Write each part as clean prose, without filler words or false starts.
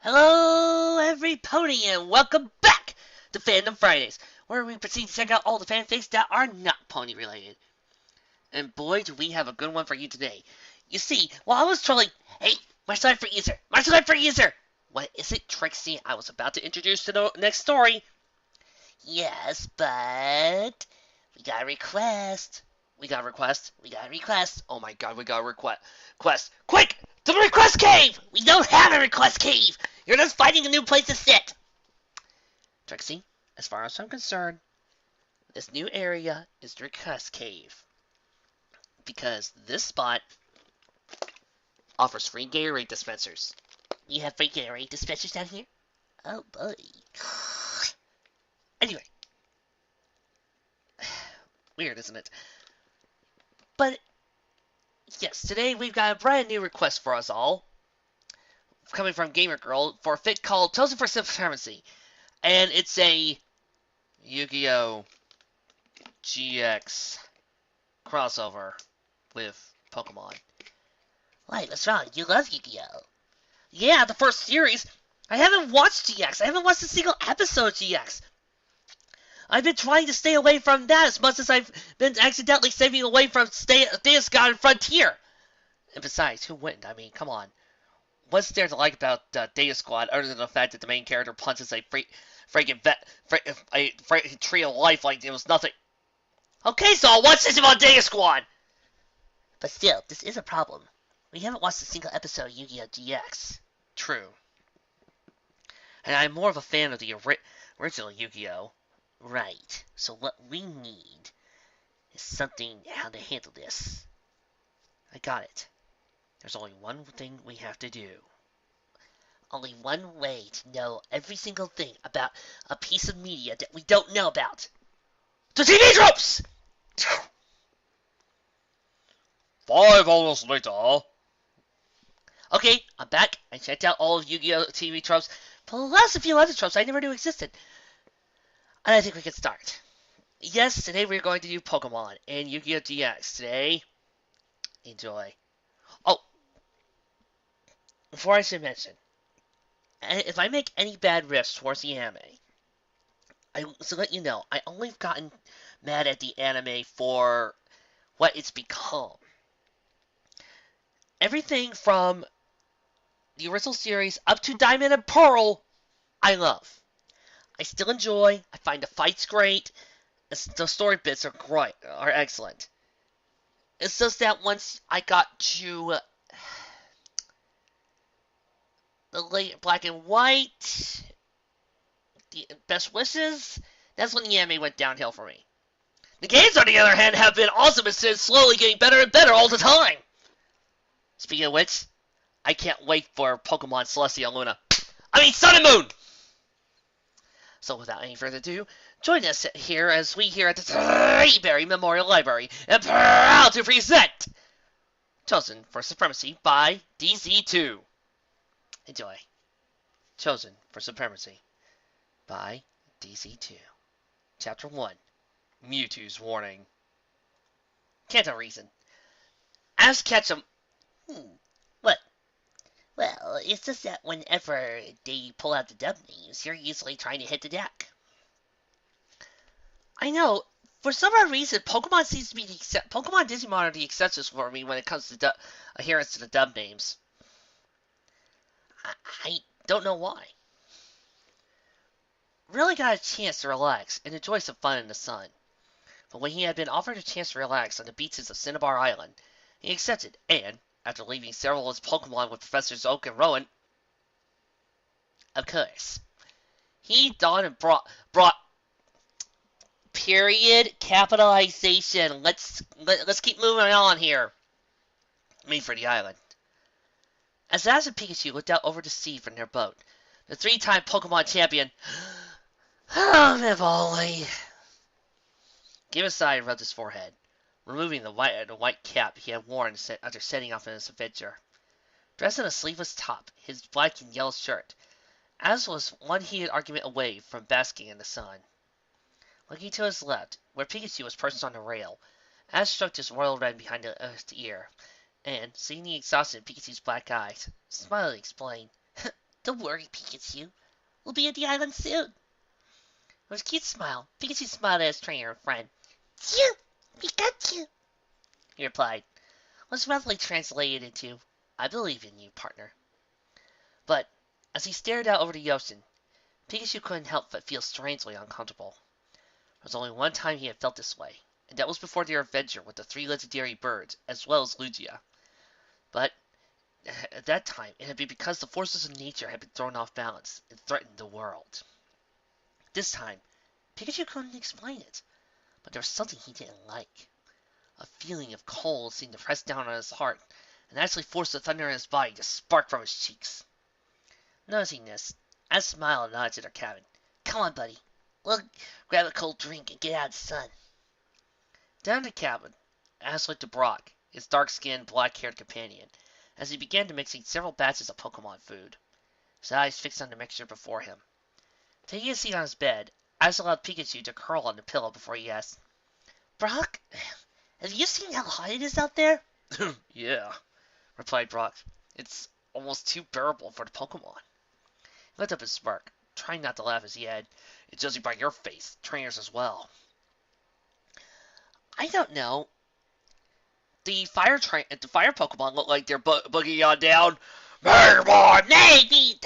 Hello, everybody, and welcome back to Fandom Fridays, where we proceed to check out all the fanfics that are not pony related. And boy, do we have a good one for you today. You see, while I was trolling, hey, martial art for user, martial art for user! What is it, Trixie? I was about to introduce to the next story. Yes, but we got a request. We got a request. We got a request. Oh my god, we got a request. Quick! To the request cave! We don't have a request cave! You're just finding a new place to sit! Trixie, as far as I'm concerned, this new area is the request cave. Because this spot offers free Gatorade dispensers. You have free Gatorade dispensers down here? Oh boy. Anyway. Weird, isn't it? But, yes, today we've got a brand new request for us all. Coming from Gamer Girl for a fic called Chosen for Supremancy. And it's a Yu-Gi-Oh! GX crossover with Pokemon. Wait, what's wrong? You love Yu-Gi-Oh! Yeah, the first series. I haven't watched GX. I haven't watched a single episode of GX. I've been trying to stay away from that as much as I've been accidentally saving away from Deus God and Frontier. And besides, who wouldn't? I mean, come on. What's there to like about Deus Squad other than the fact that the main character punches a tree of life like it was nothing? Okay, so what's this about Deus Squad? But still, this is a problem. We haven't watched a single episode of Yu-Gi-Oh! GX. True. And I'm more of a fan of the original Yu-Gi-Oh! Right. So what we need is something how to handle this. I got it. There's only one thing we have to do. Only one way to know every single thing about a piece of media that we don't know about. The TV tropes! 5 hours later. Okay, I'm back. I checked out all of Yu-Gi-Oh! TV tropes, plus a few other tropes I never knew existed. And I think we can start. Yes, today we're going to do Pokemon and Yu-Gi-Oh! GX. Today, enjoy. Oh, before I should mention, if I make any bad riffs towards the anime, so let you know, I only gotten mad at the anime for what it's become. Everything from the original series up to Diamond and Pearl, I love. I still enjoy. I find the fights great. The story bits are excellent. It's just that once I got to the late Black and White, the Best Wishes, that's when the anime went downhill for me. The games, on the other hand, have been awesome and slowly getting better and better all the time. Speaking of which, I can't wait for Pokemon Celestia Luna. Sun and Moon! So without any further ado, join us here as we here at the Tree Memorial Library and proud to present Chosen for Supremacy by DZ2. Enjoy. Chosen for Supremacy by DZ2. Chapter 1. Mewtwo's Warning. Kanto reason. Ask Ketchum. What? Well, it's just that whenever they pull out the dub names, you're usually trying to hit the deck. I know. For some odd reason, Pokemon seems to be Pokemon Digimon are the exceptions for me when it comes to adherence to the dub names. I don't know why. Really got a chance to relax and enjoy some fun in the sun. But when he had been offered a chance to relax on the beaches of Cinnabar Island, he accepted, and after leaving several of his Pokemon with Professors Oak and Rowan, of course, he donned and brought period capitalization. Let's keep moving on here. Made for the island. As Ash and Pikachu looked out over the sea from their boat, the 3-time Pokemon champion, if only, gave a sigh and rubbed his forehead, removing the white cap he had worn after setting off on his adventure. Dressed in a sleeveless top, his black and yellow shirt, Ash was one heated argument away from basking in the sun. Looking to his left, where Pikachu was perched on the rail, Ash stroked his royal red behind his ear, and, seeing the exhaustion in Pikachu's black eyes, smilingly explained, Don't worry, Pikachu. We'll be at the island soon. With a cute smile, Pikachu smiled at his trainer and friend. Phew! We got you! He replied, was roughly translated into, I believe in you, partner. But, as he stared out over the ocean, Pikachu couldn't help but feel strangely uncomfortable. There was only one time he had felt this way, and that was before their adventure with the three legendary birds, as well as Lugia. But, at that time, it had been because the forces of nature had been thrown off balance and threatened the world. This time, Pikachu couldn't explain it, but there was something he didn't like. A feeling of cold seemed to press down on his heart, and actually forced the thunder in his body to spark from his cheeks. Noticing this, I smiled and nodded to their cabin. Come on, buddy. We'll grab a cold drink and get out of the sun. Down in the cabin, Ash looked to Brock, his dark-skinned, black-haired companion, as he began to mix several batches of Pokemon food, his eyes fixed on the mixture before him. Taking a seat on his bed, Ash allowed Pikachu to curl on the pillow before he asked, Brock, have you seen how hot it is out there? Yeah, replied Brock. It's almost too bearable for the Pokemon. He looked up and smirked, trying not to laugh as he added, judging by your face, trainers as well. I don't know. The fire Pokemon look like they're boogieing on down. Maybe.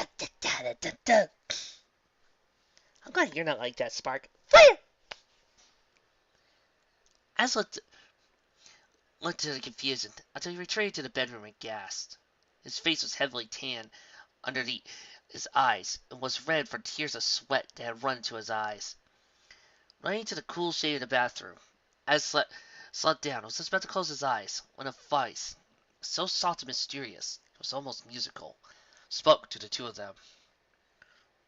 I'm glad you're not like that, Spark. Fire! As looked at the confusion until he retreated to the bedroom and gasped. His face was heavily tanned under his eyes and was red from tears of sweat that had run into his eyes. Running to the cool shade of the bathroom, as slept down, was just about to close his eyes when a voice, so soft and mysterious, it was almost musical, spoke to the two of them.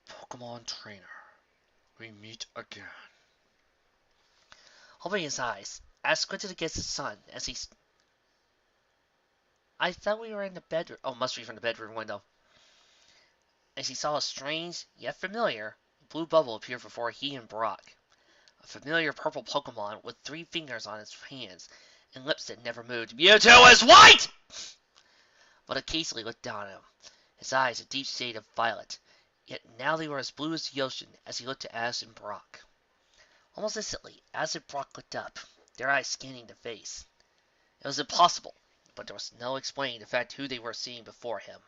Pokemon Trainer, we meet again. Opening his eyes, Ash squinted against the sun as he... I thought we were in the bedroom. Oh, must be from the bedroom window. As he saw a strange, yet familiar, blue bubble appear before he and Brock. A familiar purple Pokemon with 3 fingers on its hands and lips that never moved. Mewtwo is white! But occasionally looked down at him, his eyes a deep shade of violet. Yet now they were as blue as the ocean as he looked to Ash and Brock. Almost instantly, Ash and Brock looked up, their eyes scanning the face. It was impossible, but there was no explaining the fact who they were seeing before him.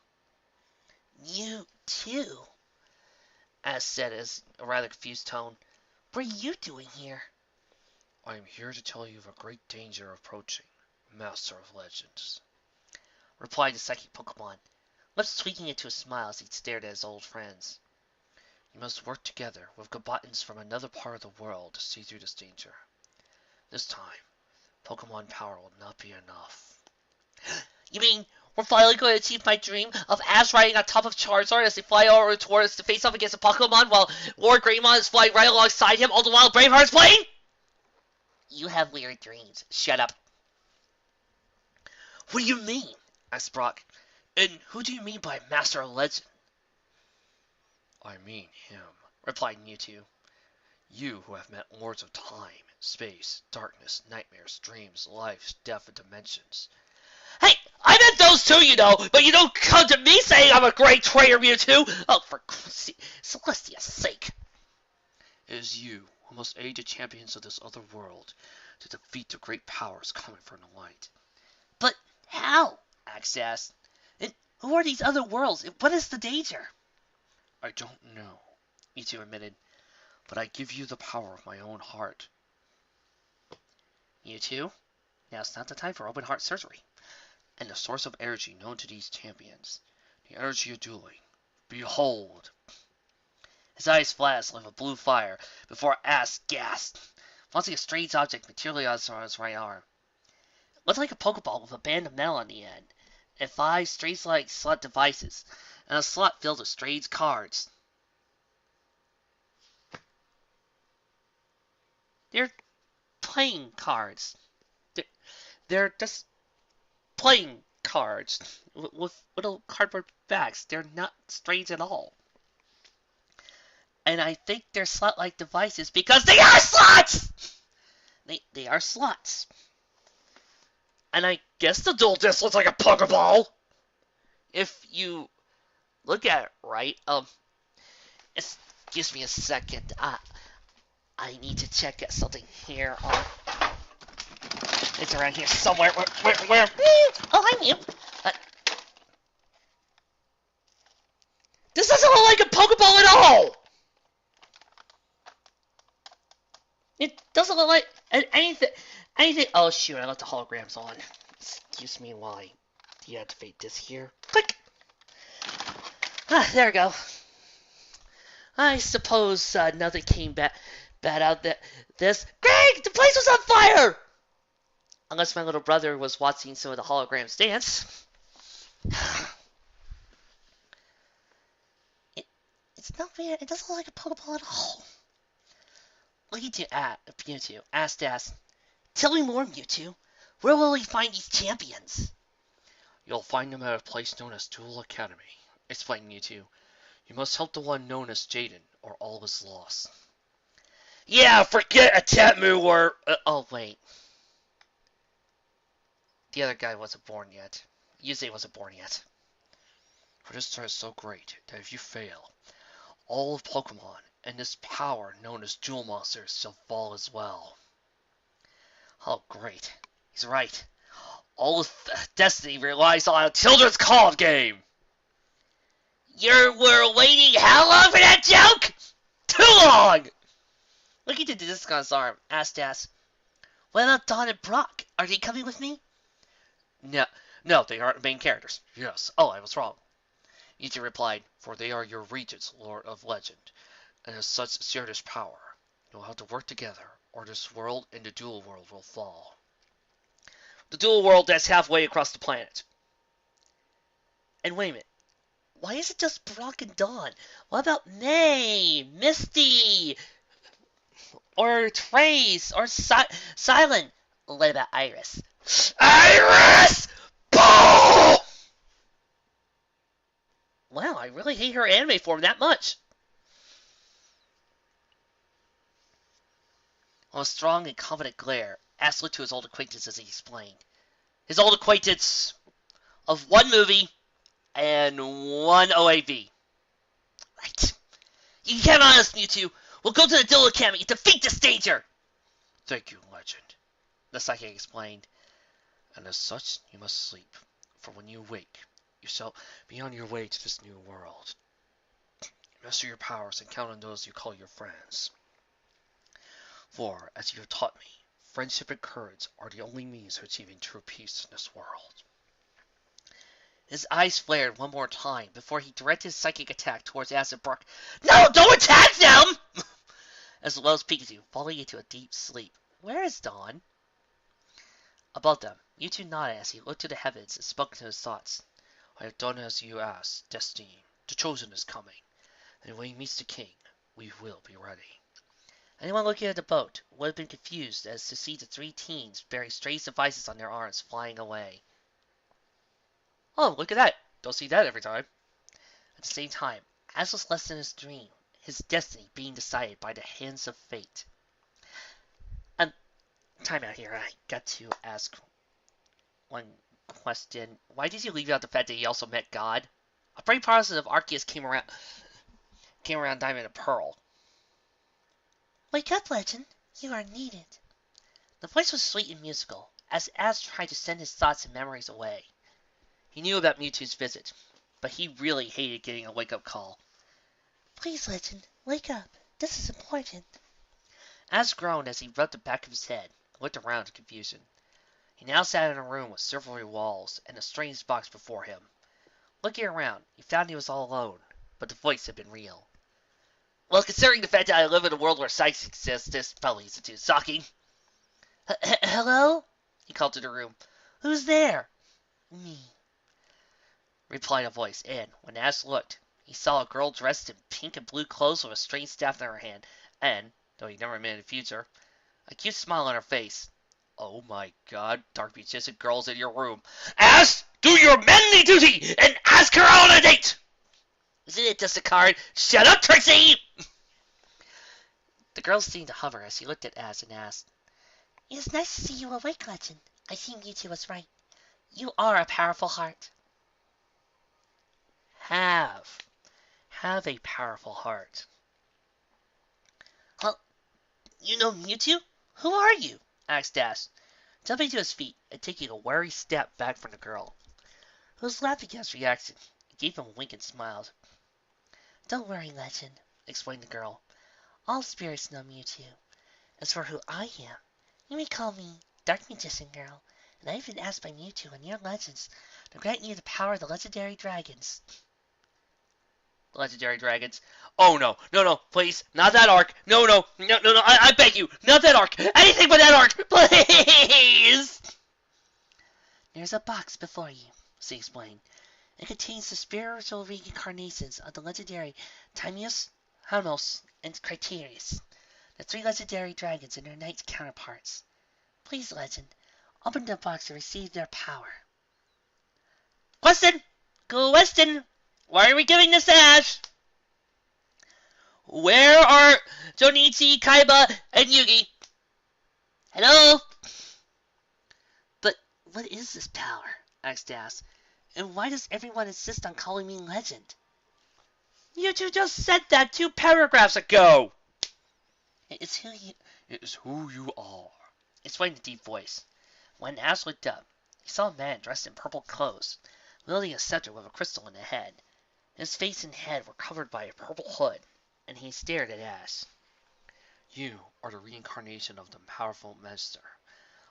You too, Ash said in a rather confused tone. What are you doing here? I am here to tell you of a great danger approaching, Master of Legends, replied the psychic Pokemon, lips tweaking into a smile as he stared at his old friends. You must work together with combatants from another part of the world to see through this danger. This time, Pokemon power will not be enough. You mean we're finally going to achieve my dream of Ash riding on top of Charizard as they fly over towards to face off against a Pokemon while Lord Greymon is flying right alongside him all the while Braveheart's playing? You have weird dreams. Shut up. What do you mean? Asked Brock. And who do you mean by Master of Legend? I mean him, replied Mewtwo. You who have met lords of time, space, darkness, nightmares, dreams, life, death, and dimensions. Hey, I meant those too, you know, but you don't come to me saying I'm a great trainer, Mewtwo! Oh, for Celestia's sake. It is you who must aid the champions of this other world to defeat the great powers coming from the light. But how? Axe asked. And who are these other worlds, and what is the danger? I don't know, Mewtwo admitted, but I give you the power of my own heart. Mewtwo, now's not the time for open heart surgery. And the source of energy known to these champions, the energy of dueling. Behold! His eyes flashed like a blue fire before Ash gasped, watching a strange object materialize on his right arm. It looked like a Pokeball with a band of metal on the end, and 5 strange-like slot devices, and a slot filled with strange cards. They're playing cards. They're just playing cards with little cardboard backs. They're not strange at all. And I think they're slot-like devices because they are slots! They are slots. And I guess the dual disc looks like a Pokeball. If you look at it, right? Excuse me a second. I need to check something here. It's around here somewhere. Where? Oh, hi, Mew. Uh, this doesn't look like a Pokeball at all! It doesn't look like anything. Oh, shoot, I left the holograms on. Excuse me while I deactivate this here. Click! There we go. I suppose nothing came bad out of this. Greg, the place was on fire! Unless my little brother was watching some of the holograms dance. It's not weird. It doesn't look like a Pokeball at all. Looking to Mewtwo asked, "Tell me more, Mewtwo. Where will we find these champions?" "You'll find them at a place known as Duel Academy," explained Mewtwo. "You must help the one known as Jaden, or all is lost." Yeah, forget a Tatmu or... oh, wait. The other guy wasn't born yet. Yusei wasn't born yet. For this threat is so great that if you fail, all of Pokemon and this power known as Duel Monsters shall fall as well. Oh, great. He's right. All of destiny relies on a children's card game. We're waiting how long for that joke? Too long! Looking to the disc on his arm, asked, "What about Dawn and Brock? Are they coming with me?" No, they aren't main characters. Yes. Oh, I was wrong. Mewtwo replied, "For they are your regents, Lord of Legend, and as such share this power. You'll have to work together, or this world and the dual world will fall." The dual world that's halfway across the planet. And wait a minute. Why is it just Brock and Dawn? What about May, Misty, or Trace, or Silent? What about Iris? Iris! Boom! Wow, I really hate her anime form that much. On a strong and confident glare, Ash looked to his old acquaintance as he explained. His old acquaintance of one movie and one OAV. Right. You can count on us, Mewtwo. We'll go to the Duel Academy and defeat this danger. Thank you, Legend. The psychic explained. And as such, you must sleep. For when you wake, you shall be on your way to this new world. Master your powers and count on those you call your friends. For, as you have taught me, friendship and courage are the only means of achieving true peace in this world. His eyes flared one more time before he directed his psychic attack towards Ash and Brock. No, don't attack them! As well as Pikachu, falling into a deep sleep. Where is Dawn? Above them, Mewtwo nodded as he looked to the heavens and spoke to his thoughts. I have done as you asked, Destiny. The Chosen is coming. And when he meets the King, we will be ready. Anyone looking at the boat would have been confused as to see the three teens bearing strange devices on their arms flying away. Oh, look at that. Don't see that every time. At the same time, Ash was less than his dream, his destiny being decided by the hands of fate. Time out here. I got to ask one question. Why did you leave out the fact that he also met God? A pretty positive Arceus came around Diamond and Pearl. Wake up, Legend. You are needed. The voice was sweet and musical, as Ash tried to send his thoughts and memories away. He knew about Mewtwo's visit, but he really hated getting a wake-up call. Please, Legend, wake up. This is important. Ash groaned as he rubbed the back of his head and looked around in confusion. He now sat in a room with silvery walls and a strange box before him. Looking around, he found he was all alone, but the voice had been real. Well, considering the fact that I live in a world where psychics exist, this probably isn't too shocking. Hello? He called to the room. Who's there? Me, replied a voice, and when Ash looked, he saw a girl dressed in pink and blue clothes with a strange staff in her hand, and, though he never met in the future, a cute smile on her face. Oh my god, Dark Magician girl's in your room. Ash, do your manly duty and ask her out on a date! Isn't it just a card? Shut up, Trixie! The girl seemed to hover as she looked at Ash and asked, It is nice to see you awake, Legend. I think Mewtwo was right. You are a powerful heart. have. Have a powerful heart. Well, you know Mewtwo? Who are you? Asked Ash, jumping to his feet and taking a wary step back from the girl, who was laughing at his reaction. He gave him a wink and smiled. Don't worry, Legend, explained the girl. All spirits know Mewtwo. As for who I am, you may call me Dark Magician Girl, and I have been asked by Mewtwo and your legends to grant you the power of the legendary dragons. Legendary dragons. Oh no, no, no, please, not that arc. No, no, no, no, no, I beg you, not that arc. Anything but that arc, please. There's a box before you, she explained. It contains the spiritual reincarnations of the legendary Timeus, Hanos, and Criterius, the 3 legendary dragons and their knight counterparts. Please, Legend, open the box to receive their power. Question! Question! Why are we giving this to Ash? Where are Jonichi, Kaiba, and Yugi? Hello? But what is this power? Asked Ash. And why does everyone insist on calling me Legend? You two just said that 2 paragraphs ago! It is who you are, explained the deep voice. When Ash looked up, he saw a man dressed in purple clothes, wielding a scepter with a crystal in the head. His face and head were covered by a purple hood, and he stared at Ash. You are the reincarnation of the powerful master,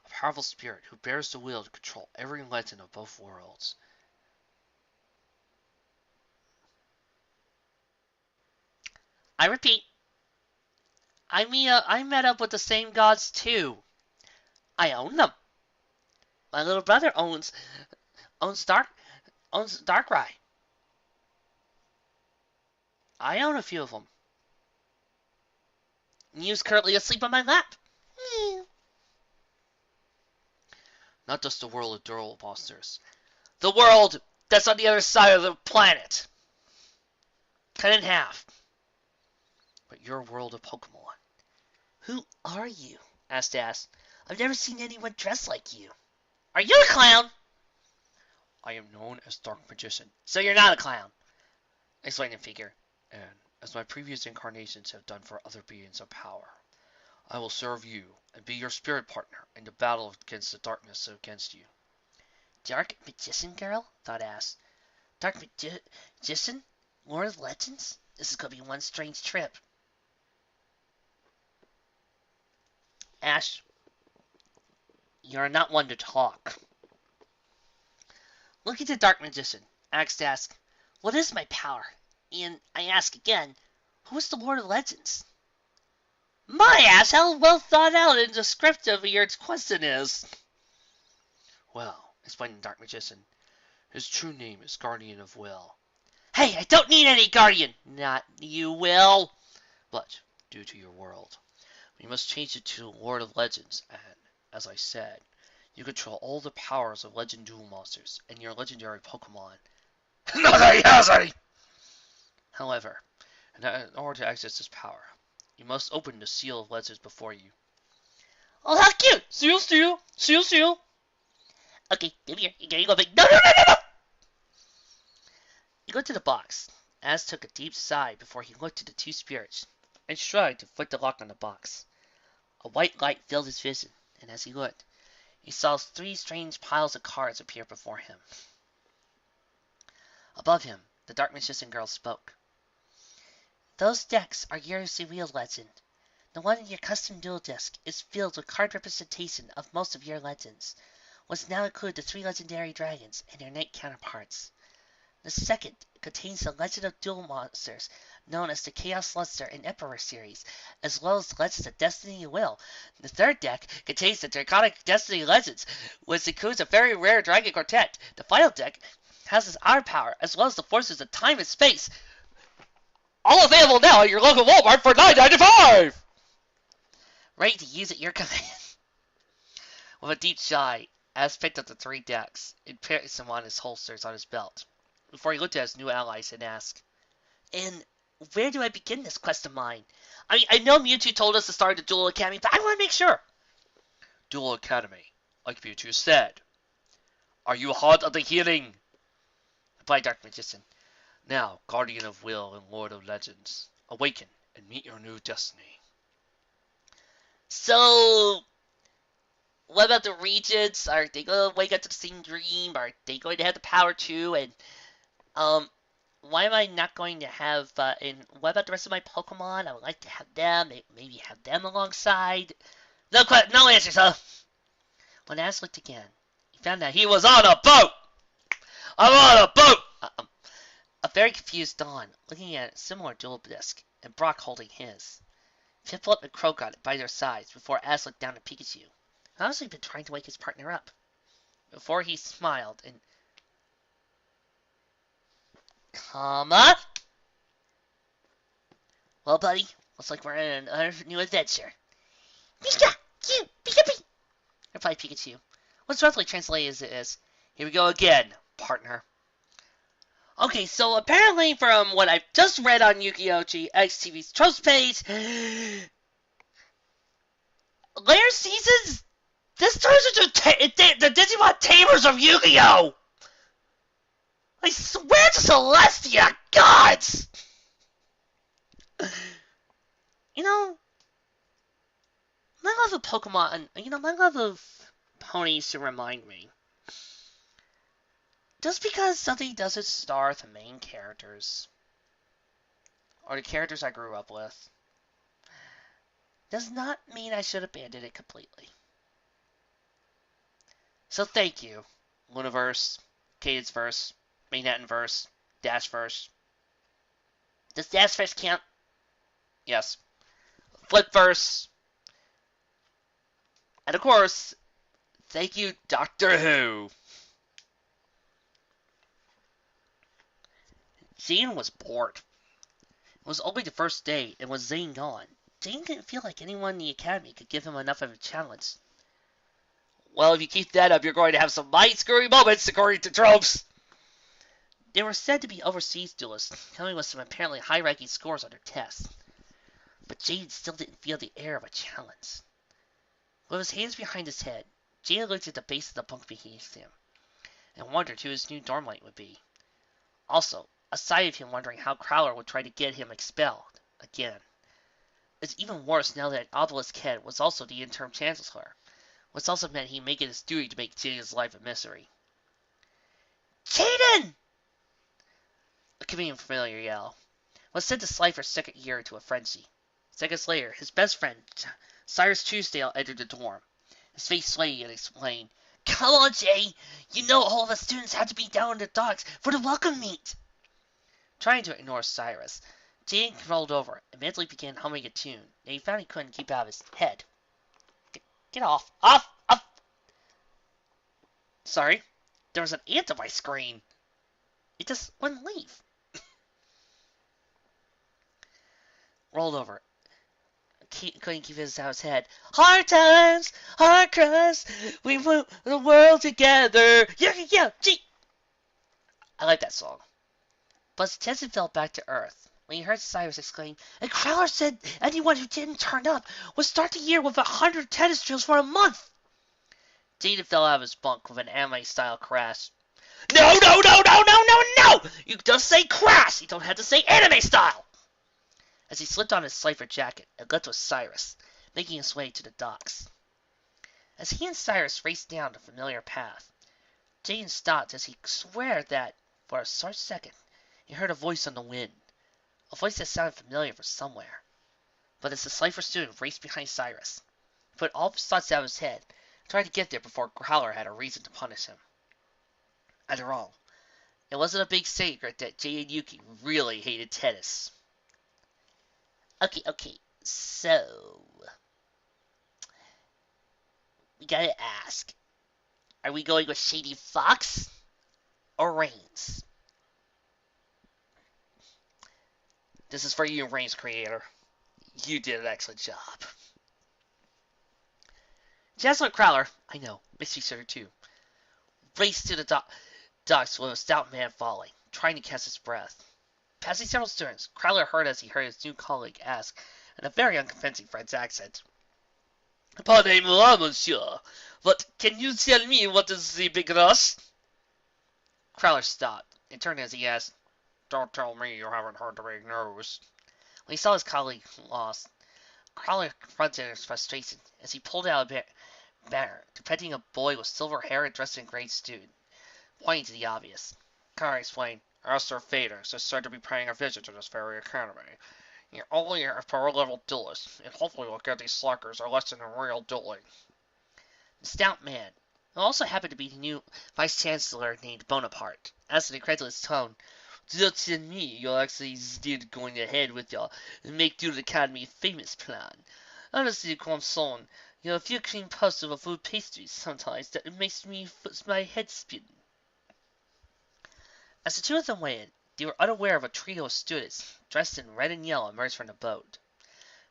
a powerful spirit who bears the will to control every legend of both worlds. I repeat, I met up with the same gods too. I own them. My little brother owns Darkrai. I own a few of them. Mew's currently asleep on my lap. Not just the world of dual monsters. The world that's on the other side of the planet. Cut in half. But your world of Pokemon. Who are you? Asked Ash. I've never seen anyone dressed like you. Are you a clown? I am known as Dark Magician. So you're not a clown. Explained in figure. And as my previous incarnations have done for other beings of power, I will serve you and be your spirit partner in the battle against the darkness against you. Dark Magician Girl? Thought Ash. Dark Magician? Lord of Legends? This is going to be one strange trip. Ash, you're not one to talk. Looking at the Dark Magician, asked Ash, what is my power? And I ask again, who is the Lord of Legends? My ass, how well thought out and descriptive your question is. Well, explained the Dark Magician, his true name is Guardian of Will. Hey, I don't need any guardian! Not you, Will! But, due to your world, we must change it to Lord of Legends, and, as I said, you control all the powers of Legend Duel Monsters and your legendary Pokemon. However, in order to access this power, you must open the Seal of Legends before you. Oh, how cute! Seal, seal, seal, seal. Okay, give me here. You go big. No, no, no, no, no! You go to the box. Ash took a deep sigh before he looked at the 2 spirits and shrugged to flick the lock on the box. A white light filled his vision, and as he looked, he saw 3 strange piles of cards appear before him. Above him, the Dark Magician Girl spoke. Those decks are yours in real Legend. The one in your custom duel disc is filled with card representation of most of your legends, which now include the 3 legendary dragons and their knight counterparts. The second contains the Legend of Duel Monsters, known as the Chaos Luster and Emperor series, as well as the Legends of Destiny and Will. The third deck contains the Draconic Destiny Legends, which includes a very rare Dragon Quartet. The final deck has its Odd Power, as well as the forces of time and space. All available now at your local Walmart for $9.95! Ready to use at your command. With a deep sigh, Ash picked up the 3 decks and placed them on his holsters on his belt, before he looked at his new allies and asked, and where do I begin this quest of mine? I know Mewtwo told us to start the Duel Academy, but I want to make sure. Duel Academy, like Mewtwo said. Are you hot of the healing? Replied Dark Magician. Now, Guardian of Will and Lord of Legends, awaken and meet your new destiny. So, what about the Regents? Are they going to wake up to the same dream? Are they going to have the power too? And, why am I not going to have, and what about the rest of my Pokemon? I would like to have them, maybe have them alongside. No answers, huh? When Ash looked again, he found that he was on a boat! I'm on a boat! A very confused Dawn, looking at a similar dual disc, and Brock holding his. Piplup and Crow got it by their sides before Ash looked down at Pikachu, who had honestly been trying to wake his partner up. Before he smiled and... Comma? Well, buddy, looks like we're in a new adventure. Pika! Pika! Pika! Replied Pikachu. What's roughly translated as, here we go again, partner. Okay, so apparently from what I've just read on Yu-Gi-Oh! XTV's Trust page, later seasons, this turns into the Digimon Tamers of Yu-Gi-Oh! I swear to Celestia, gods! You know, my love of Pokemon, my love of ponies to remind me. Just because something doesn't star the main characters, or the characters I grew up with, does not mean I should abandon it completely. So thank you, Lunaverse, Cadenceverse, Manhattanverse, Dashverse. Does Dashverse count? Yes. Flipverse. And of course, thank you, Doctor Who. Jane was bored. It was only the first day, and with Zane gone, Jane didn't feel like anyone in the academy could give him enough of a challenge. Well, if you keep that up, you're going to have some mind-screwing moments, according to tropes. They were said to be overseas duelists, coming with some apparently high-ranking scores on their tests. But Jane still didn't feel the air of a challenge. With his hands behind his head, Jane looked at the base of the bunk beneath him, and wondered who his new dormite would be. Also, a sight of him wondering how Crowler would try to get him expelled again. It's even worse now that Obelisk Head was also the interim chancellor, which also meant he'd make it his duty to make Jaden's life a misery. Jaden! A convenient familiar yell was sent to Slifer's second year into a frenzy. Seconds later, his best friend, Cyrus Truesdale, entered the dorm. His face sweaty and explained, "Come on, Jay! You know all the students had to be down in the docks for the welcome meet!" Trying to ignore Cyrus, Jaden rolled over and mentally began humming a tune that he found he couldn't keep out of his head. Get off! Off! Off! Sorry, there was an ant on my screen. It just wouldn't leave. Rolled over. Couldn't keep his out of his head. Hard times, hard crush, we move the world together. Yeah, gee. I like that song. But his attention fell back to earth when he heard Cyrus exclaim, "And Crowler said anyone who didn't turn up would start the year with 100 tennis drills for a month." Jaden fell out of his bunk with an anime-style crash. No! You just say crash! You don't have to say anime-style! As he slipped on his Slifer jacket and left with Cyrus, making his way to the docks. As he and Cyrus raced down the familiar path, Jaden stopped as he swore that, for a short second, he heard a voice on the wind. A voice that sounded familiar from somewhere. But as the Slifer student raced behind Cyrus, he put all of his thoughts out of his head and tried to get there before Growler had a reason to punish him. After all, it wasn't a big secret that Jay and Yuki really hated tennis. Okay, so... we gotta ask, are we going with Shady Fox or Reigns? This is for you, Reigns creator. You did an excellent job. Chancellor Crowler, I know, Misty Sugar too, raced to the docks with a stout man falling, trying to catch his breath. Passing several students, Crowler heard as he heard his new colleague ask, in a very unconvincing French accent, "Pardonnez-moi, monsieur, but can you tell me what is the big rush?" Crowler stopped and turned as he asked, Don't tell me you haven't heard the big news. When he saw his colleague lost, Crowler confronted his frustration as he pulled out a banner depicting a boy with silver hair and dressed in grade student, pointing to the obvious. Carr explained, Esther Fader is said to be paying a visit to this very academy. You're only a pro-level duelist, and hopefully we'll give these slackers a lesson in real dueling. The stout man, who also happened to be the new vice-chancellor named Bonaparte, asked in a incredulous tone, Does that mean me, you're actually instead going ahead with your make-do academy famous plan? Honestly, Croissant, you have a few cream puffs of a food pastries sometimes that it makes my head spin. As the two of them went in, they were unaware of a trio of students, dressed in red and yellow, emerged from the boat.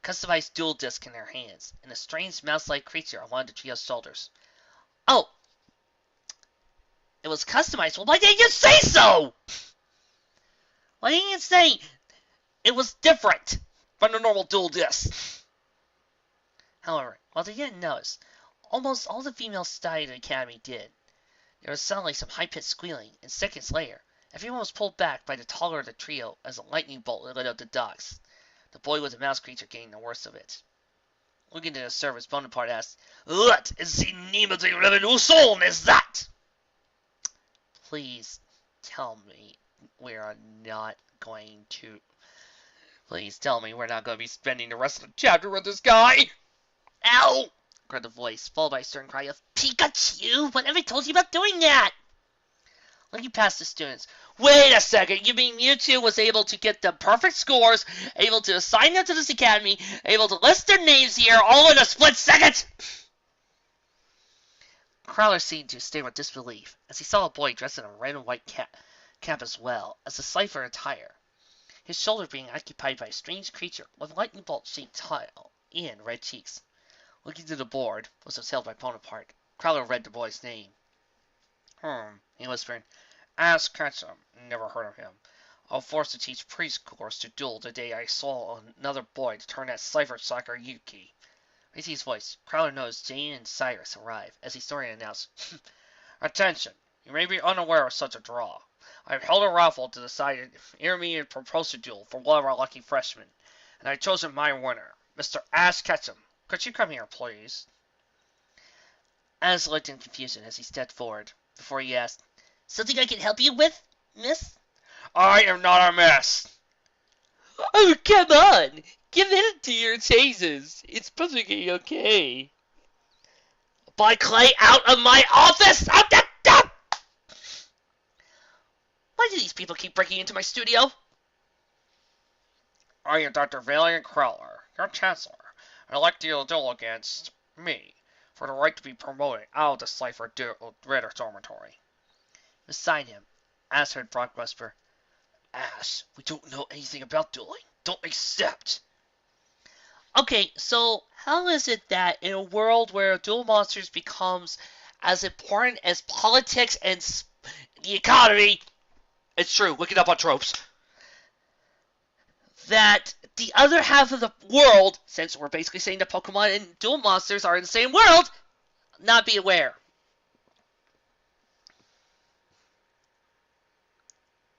Customized dual disc in their hands, and a strange mouse-like creature on one of the trio's shoulders. Oh! It was customized? Well, why didn't you say so? Why didn't you say it was different from the normal dual disc? However, while they didn't notice, almost all the females studying the academy did. There was suddenly some high-pitched squealing, and seconds later, everyone was pulled back by the taller of the trio as a lightning bolt lit up the docks, the boy with the mouse creature getting the worst of it. Looking to the surface, Bonaparte asked, What is the name of the revolution is that? Please tell me we're not going to... Please tell me we're not going to be spending the rest of the chapter with this guy! Ow! Cried the voice, followed by a stern cry of, Pikachu! Whatever told you about doing that? Looking past the students, Wait a second, you mean Mewtwo was able to get the perfect scores, able to assign them to this academy, able to list their names here, all in a split second? Crowler seemed to stare with disbelief as he saw a boy dressed in a red and white cap as well as the cipher attire, his shoulder being occupied by a strange creature with a lightning bolt-shaped tail and red cheeks. Looking to the board, which was held by Bonaparte, Crowler read the boy's name. He whispered. Ask Ketchum. Never heard of him. I was forced to teach preschoolers to duel the day I saw another boy turn that cipher soccer Yuki. Raising his voice, Crowler noticed Jane and Cyrus arrive as he story announced, Attention! You may be unaware of such a draw. I have held a raffle to decide an intermediate proposal duel for one of our lucky freshmen, and I have chosen my winner, Mr. Ash Ketchum. Could you come here, please? Ash looked in confusion as he stepped forward, before he asked, Something I can help you with, miss? I am not a miss. Oh, come on! Give in to your chases. It's perfectly okay. Buy Clay out of my office! Why do these people keep breaking into my studio? I am Dr. Valiant Crowler, your chancellor, and I'd like to duel against me for the right to be promoted out of the Cipher Ritter Dormitory. Beside him, Ash heard Brock whisper, Ash, we don't know anything about dueling. Don't accept. Okay, so how is it that in a world where Duel Monsters becomes as important as politics and the economy, it's true, look it up on tropes, that the other half of the world, since we're basically saying that Pokemon and Duel Monsters are in the same world, not be aware?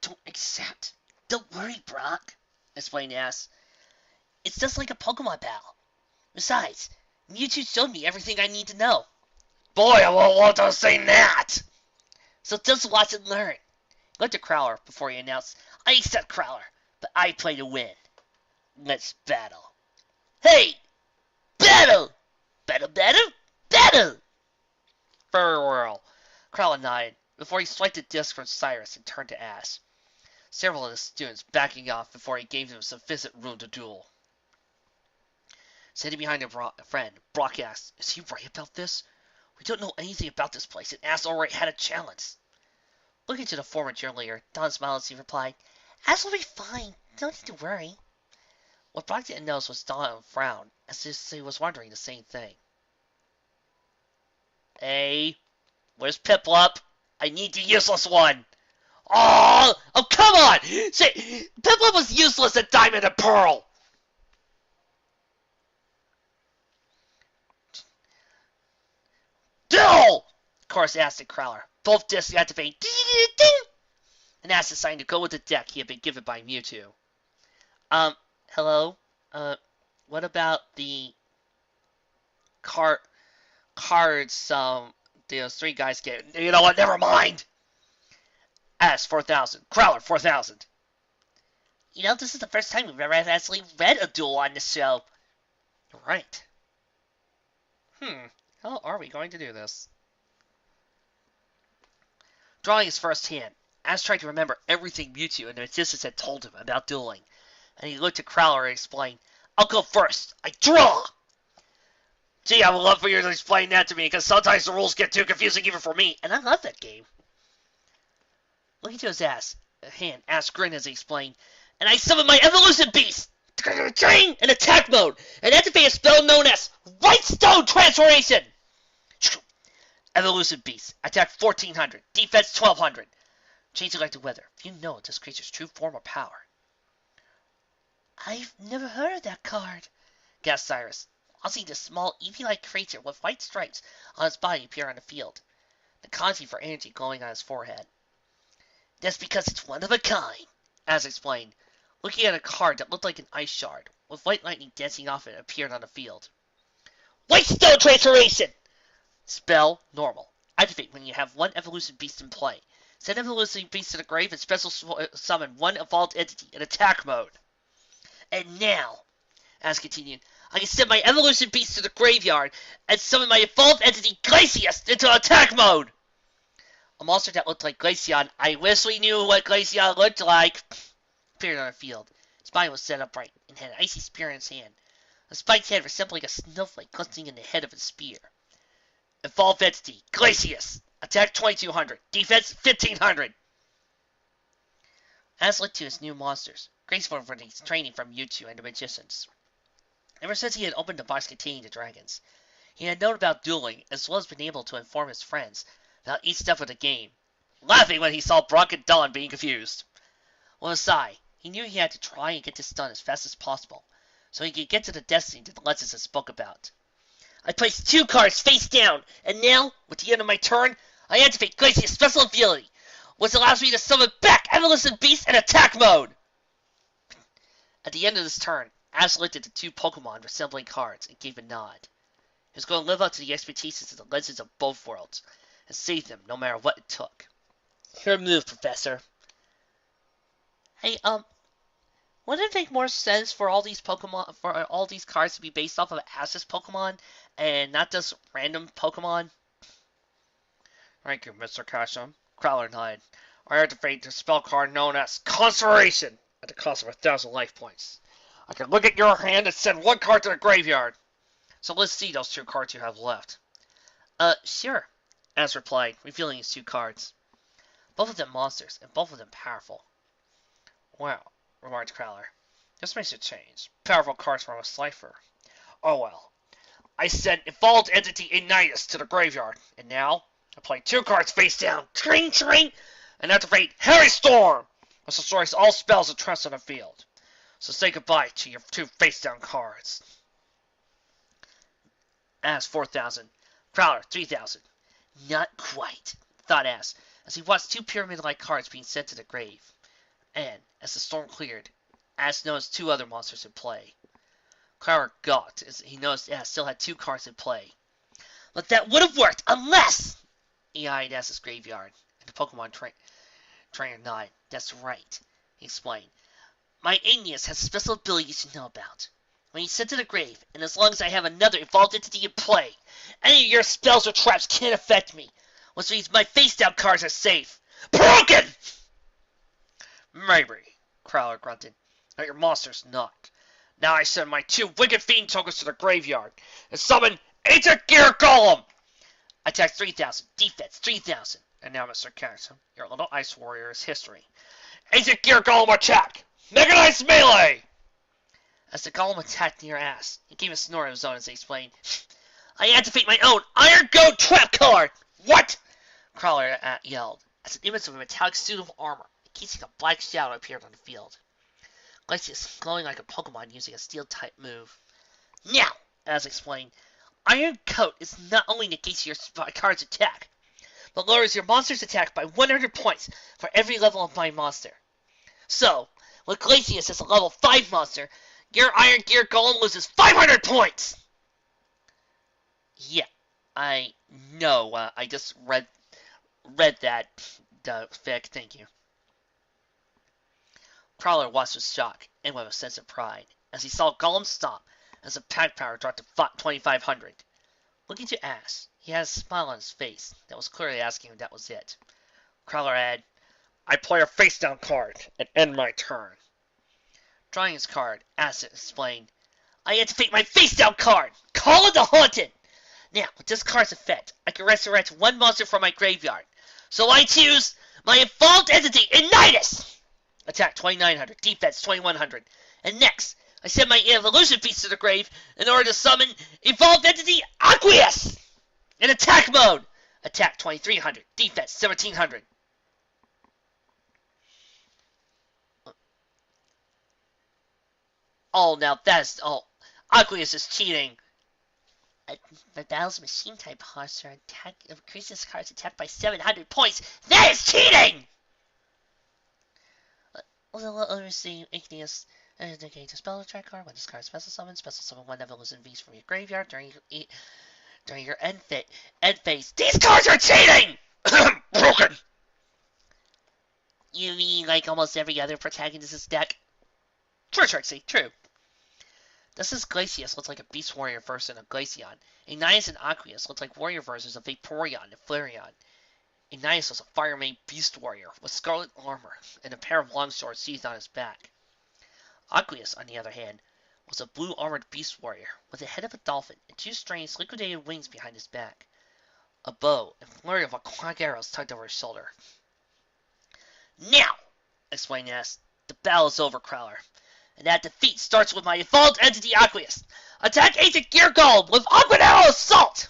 Don't accept. Don't worry, Brock, explained Ash. It's just like a Pokemon battle. Besides, Mewtwo showed me everything I need to know. Boy, I won't want to say that! So just watch and learn. He looked at Crowler before he announced, I accept Crowler, but I play to win. Let's battle. Hey! Battle! Battle, battle, battle! Very well. Crowler nodded before he swiped a disc from Cyrus and turned to Ash. Several of the students backing off before he gave them sufficient room to duel. Sitting behind a friend, Brock asked, Is he right about this? We don't know anything about this place, and Ash already had a challenge. Looking to the former cheerleader, Don smiled as he replied, Ash will be fine. Don't need to worry. What Brock didn't notice was Don frowned, as if he was wondering the same thing. Hey, where's Piplup? I need the useless one. Oh, come on! Say, Piplup was useless at Diamond and Pearl! Duel! Of course, asked the Crowler. Both discs activate. Ding! and asked the sign to go with the deck he had been given by Mewtwo. Hello? What about the cards, those three guys get? You know what, never mind! Ass, 4,000. Crowler, 4,000. You know, this is the first time we've ever actually read a duel on this show. Right. How are we going to do this? Drawing his first hand, Ash tried to remember everything Mewtwo and the magicians had told him about dueling, and he looked at Crowler and explained, I'll go first. I draw! Gee, I would love for you to explain that to me, because sometimes the rules get too confusing even for me, and I love that game. Looking to his hand, Ash grinned as he explained, and I summon my Evolution Beast! Train in attack mode, and activate a spell known as White Stone Transformation! Evolution Beast. Attack 1400. Defense 1200. Changing like the weather. If you know this creature's true form or power. I've never heard of that card, gasped Cyrus, watching this small, Eevee-like creature with white stripes on its body appear on the field, the kanji for energy glowing on his forehead. That's because it's one of a kind, as explained, looking at a card that looked like an ice shard, with white lightning dancing off it appeared on the field. White Stone Transformation! Spell, normal. Activate when you have one Evolution Beast in play. Send Evolution Beast to the grave and special summon one evolved entity in attack mode. And now, as continued, I can send my Evolution Beast to the graveyard and summon my evolved entity Glacius into attack mode! A monster that looked like Glaceon, I wish we knew what Glaceon looked like, appeared on the field. His body was set upright and had an icy spear in his hand. The spiked head resembling a snowflake glistening in the head of his spear. Evolved entity, Glacius. Attack 2200. Defense 1500. As looked to his new monsters, graceful for his training from Mewtwo and the magicians. Ever since he had opened the box containing the dragons, he had known about dueling, as well as been able to inform his friends about each step of the game, laughing when he saw Brock and Dawn being confused. With a sigh, he knew he had to try and get this done as fast as possible, so he could get to the destiny that the legends had spoke about. I placed 2 cards face down, and now, with the end of my turn, I activate Glacius' special ability, which allows me to summon back Evolution Beast in attack mode! At the end of this turn, Ash looked at the 2 Pokemon resembling cards and gave a nod. He was going to live up to the expectations of the legends of both worlds, and save them no matter what it took. Your move, Professor. Hey, wouldn't it make more sense for all these Pokemon, for all these cards to be based off of Ash's Pokemon, and not just random Pokemon? Thank you, Mr. Casham. Crowler nodded. I activate the spell card known as Conspiration at the cost of 1,000 life points. I can look at your hand and send 1 card to the graveyard. So let's see those 2 cards you have left. Sure, Ash replied, revealing his 2 cards. Both of them monsters, and both of them powerful. Well, remarked Crowler, this makes a change. Powerful cards from a cipher. Oh well. I sent Evolved Entity Ignitus to the graveyard, and now I play 2 cards face down, tring tring, and activate Harry Storm, which destroys all spells and traps on the field. So say goodbye to your 2 face down cards. Ash 4,000. Crowler 3,000. Not quite, thought Ash, as he watched 2 pyramid-like cards being sent to the grave. And, as the storm cleared, Ash noticed 2 other monsters in play. Crowler gawked as he noticed Ash still had 2 cards in play. But that would have worked unless... He eyed Ash's graveyard, and the Pokemon trainer nodded. That's right, he explained. My Igneous has special abilities you know about. When he's sent to the grave, and as long as I have another evolved entity in play, any of your spells or traps can't affect me, which means my face-down cards are safe. Broken! Maybe, Crowler grunted, but your monster's not. Now I send my 2 Wicked Fiend tokens to the graveyard, and summon Ancient Gear Golem! Attack 3,000, defense 3,000, and now Mr. Carson, your little ice warrior is history. Ancient Gear Golem attack! Mechanized melee! As the golem attacked near Ash, he gave a snore of his own as he explained, I activate my own Iron Goat Trap card! What? Crowler yelled, as an image of a metallic suit of armor, encasing a black shadow appeared on the field. Glacius, glowing like a Pokemon using a steel-type move. Now, as explained, Iron Coat is not only negates your card's attack, but lowers your monster's attack by 100 points for every level of my monster. So, with Glacius as a level 5 monster, your Iron Gear Golem loses 500 points! Yeah, I know. I just read that, Vic. Thank you. Prowler watched with shock and with a sense of pride as he saw Golem stop as the pack power dropped to 2,500. Looking to Ash, he had a smile on his face that was clearly asking if that was it. Prowler added, I play a face-down card and end my turn. Drawing his card, Ash explained, I activate my face-down card! Call it the Haunted! Now, with this card's effect, I can resurrect one monster from my graveyard. So I choose my Evolved Entity, Ignitus! Attack 2,900, defense 2,100. And next, I send my Evolution Beast to the grave in order to summon Evolved Entity, Aqueous! In attack mode! Attack 2,300, defense 1,700. Oh, now that's... Oh, Aqueous is cheating. The battle's machine type monster attack increases card's attack by 700 points. That is cheating! Overseeing Igneous indicate a spell attack card. When this card special summon one evolution beast from your graveyard during your end phase. These cards are cheating! Broken! You mean like almost every other protagonist's deck? True, Trixie, true. This is Glacius looks like a Beast Warrior version of Glaceon. Ignitus and Aqueous look like warrior versions of Vaporeon and Flareon. Ignitus was a fire-made Beast Warrior with scarlet armor and a pair of long swords sheathed on his back. Aqueous, on the other hand, was a blue-armored Beast Warrior with the head of a dolphin and two strange liquidated wings behind his back. A bow and flurry of aquatic arrows tugged over his shoulder. Now, explained Ness, the battle is over, Crowler. And that defeat starts with my Evolved Entity Aqueous. Attack Ancient Gear Golem with Aqua Arrow Assault!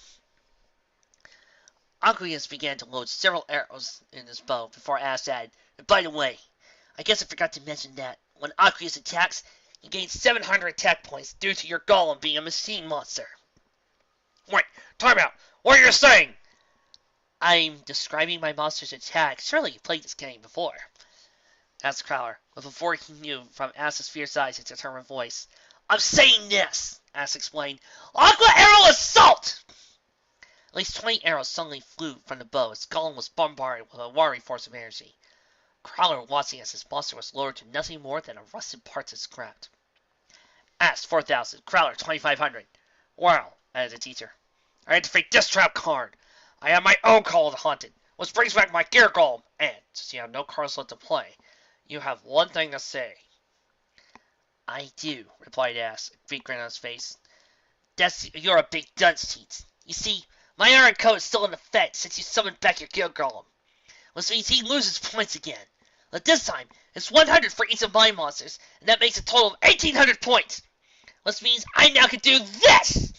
Aqueous began to load several arrows in his bow before Ash added, and by the way, I guess I forgot to mention that when Aqueous attacks, he gains 700 attack points due to your Golem being a machine monster. Wait, time out. What are you saying? I'm describing my monster's attack. Surely you played this game before. Asked Crowler, with before he knew from Ash's fierce eyes and determined voice. I'm saying this, Ash explained. Aqua Arrow Assault! At least 20 arrows suddenly flew from the bow as Golem was bombarded with a wiry force of energy. Crowler watching as his monster was lowered to nothing more than a rusted parts and scrapped. Ash 4,000, Crowler 2,500. Well, added the teacher, I had to fake this trap card. I have my own Call of the Haunted, which brings back my Gear Golem, and since you have no cards left to play, you have one thing to say. I do, replied Ash, a big grin on his face. You're a big dunce, Cheats. You see, my Iron Code is still in effect since you summoned back your Gear Golem, which means he loses points again. But this time, it's 100 for each of my monsters, and that makes a total of 1,800 points, which means I now can do this!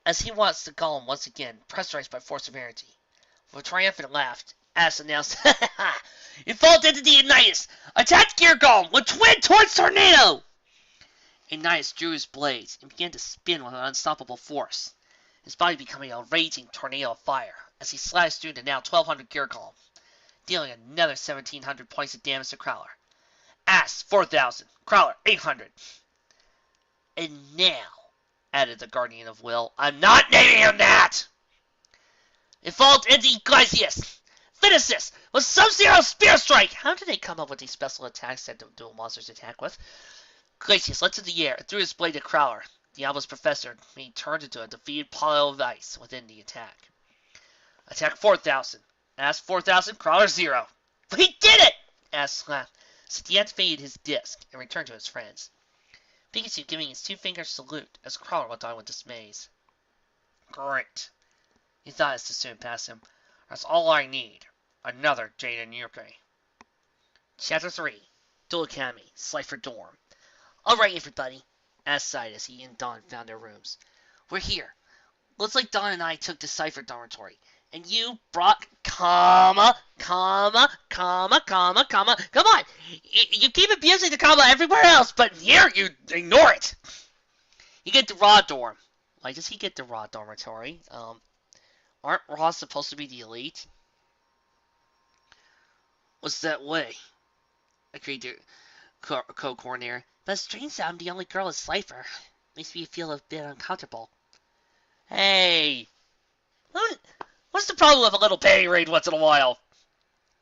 As he watched the Golem once again pressurized by force of energy, with a triumphant laugh, Ash announced, Evolved Entity Ignitus! Attack Gear Golem with Twin Torch Tornado! Ignitus drew his blades and began to spin with an unstoppable force, his body becoming a raging tornado of fire as he slashed through the now 1,200 Gear Golem, dealing another 1,700 points of damage to Crowler. Ash 4,000, Crowler 800. And now, added the Guardian of Will, I'm not naming him that! Evolved Entity Glacius! Finish this with Sub-Zero Spear Strike! How did they come up with these special attacks that dual monsters attack with? Glacius leapt into the air and threw his blade at Crowler. Diablo's professor being turned into a defeated pile of ice within the attack. Attack 4,000. Ash 4,000, Crowler 0. We did it! Ash laughed as he deactivated his disc and returned to his friends. Pikachu giving his two-finger salute as Crowler went on with dismays. Great, he thought as to soon pass him. That's all I need. Another Jaden Yuki. Chapter 3. Dual Academy, Cypher Dorm. Alright, everybody, Ash sighed as he and Dawn found their rooms. We're here. Looks like Dawn and I took the Cypher Dormitory. And you, Brock, come on. You keep abusing the comma everywhere else, but here you ignore it. You get the Raw Dorm. Why does he get the Raw Dormitory? Aren't Raw supposed to be the elite? What's that way? Agreed to co-coordinator. But it's strange that I'm the only girl in Cypher. Makes me feel a bit uncomfortable. Hey! What's the problem with a little pay raid once in a while?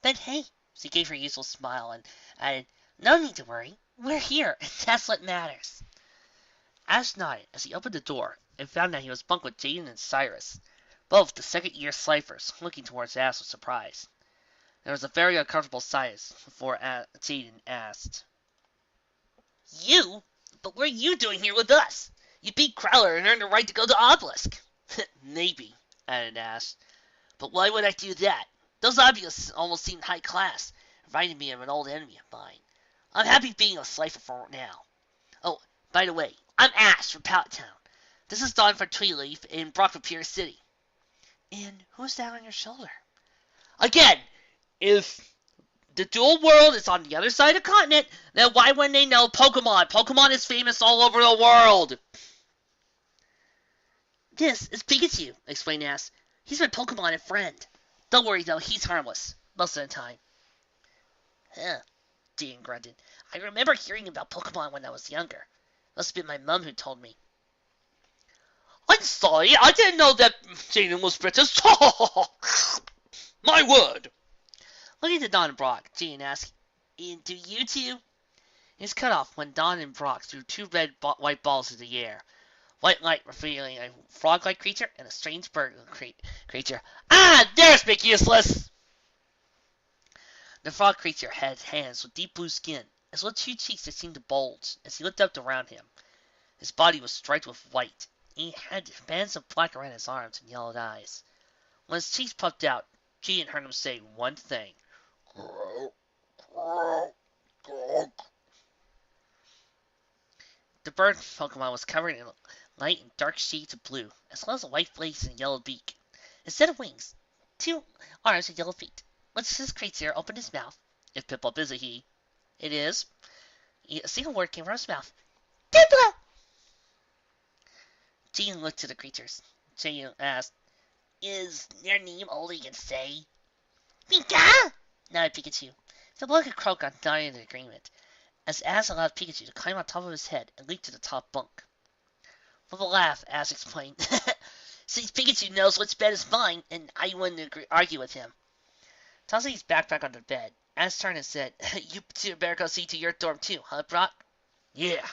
Then hey, she gave her usual smile and added, no need to worry. We're here, and that's what matters. Ash nodded as he opened the door and found that he was bunked with Jaden and Cyrus, both the second-year Cyphers, looking towards Ash with surprise. There was a very uncomfortable silence before Jaden asked, You? But what are you doing here with us? You beat Crowler and earned the right to go to Obelisk. Maybe, added Ash. But why would I do that? Those objects almost seemed high class, reminding me of an old enemy of mine. I'm happy being a Cypher for now. Oh, by the way, I'm Ash from Pallet Town. This is Dawn from Tree Leaf in Brock from Pier City. And who's that on your shoulder? Again, if the dual world is on the other side of the continent, then why wouldn't they know Pokemon? Pokemon is famous all over the world. This is Pikachu, explained Ash. He's my Pokemon and friend. Don't worry though, he's harmless. Most of the time. Huh, Dean grunted. I remember hearing about Pokemon when I was younger. Must have been my mum who told me. I'm sorry, I didn't know that Jaden was British. My word. Looking at Don and Brock, Jaden asked, and do you two? He was cut off when Don and Brock threw two white balls into the air. White light revealing a frog-like creature and a strange bird creature. Ah, there's Big Useless! The frog creature had hands with deep blue skin, as well as two cheeks that seemed to bulge as he looked up around him. His body was striped with white, and he had bands of black around his arms and yellowed eyes. When his cheeks puffed out, Gian heard him say one thing. The bird Pokemon was covered in light and dark shades of blue, as well as a white face and yellow beak. Instead of wings, two arms and yellow feet. When this creature opened his mouth, if Piplup is a he, it is, a single word came from his mouth. Piplup! Jean looked to the creatures. Jean asked, Is their name all you can say? Pika! Nodded Pikachu. The look of Croak nodded in agreement, as Ash allowed Pikachu to climb on top of his head and leap to the top bunk. With a laugh, Ash explained, Since Pikachu knows which bed is mine, and I wouldn't argue with him. Tossing his backpack on the bed, Ash turned and said, You two better go see to your dorm too, huh, Brock? Yeah,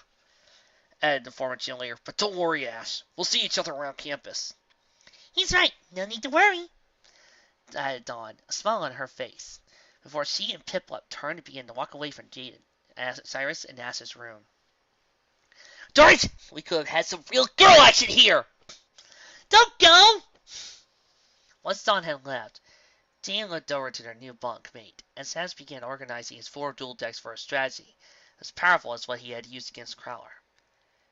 added the former cheerleader, but don't worry, Ash. We'll see each other around campus. He's right, no need to worry, added Dawn, a smile on her face, before she and Piplup turned and began to walk away from Jaden, Cyrus, and Ash's room. Darn it! We could have had some real girl action here! Don't go! Once Dawn had left, Jaden looked over to their new bunkmate, and Sass began organizing his 4 dual decks for a strategy as powerful as what he had used against Crowler.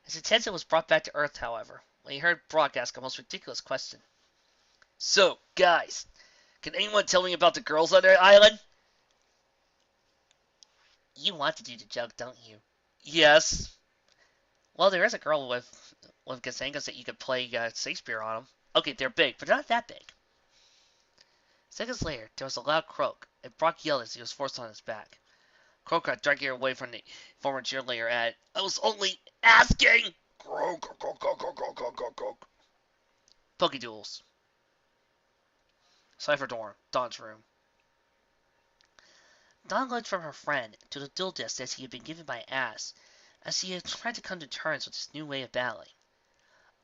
His attention was brought back to Earth, however, when he heard Brock ask a most ridiculous question. So, guys, can anyone tell me about the girls on their island? You want to do the joke, don't you? Yes. Well, there is a girl with Gazangas that you could play Shakespeare on them. Okay, they're big, but not that big. Seconds later, there was a loud croak, and Brock yelled as he was forced on his back. Croak got dragging away from the former cheerleader at, I was only asking! Croak, croak, croak, croak, croak, croak, croak, croak. Pokeduels. Cypher dorm, Dawn's room. Dawn looked from her friend to the dual disc that he had been given by Ash, as he had tried to come to terms with his new way of battling.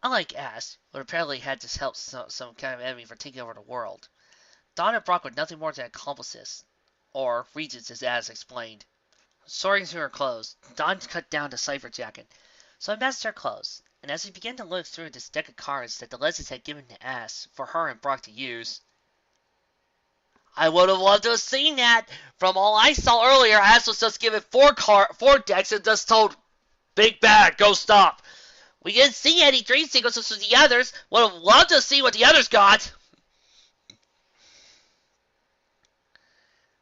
Unlike Ash, who apparently had to help some kind of enemy for taking over the world, Dawn and Brock were nothing more than accomplices, or regents as Ash explained. Sorting through her clothes, Dawn cut down the cipher jacket, so I messed her clothes, and as he began to look through this deck of cards that the legends had given to Ash for her and Brock to use, I would have loved to have seen that. From all I saw earlier, Ash was just given 4 decks and just told, Big Bad, go stop. We didn't see any dream sequences with the others. Would have loved to see what the others got.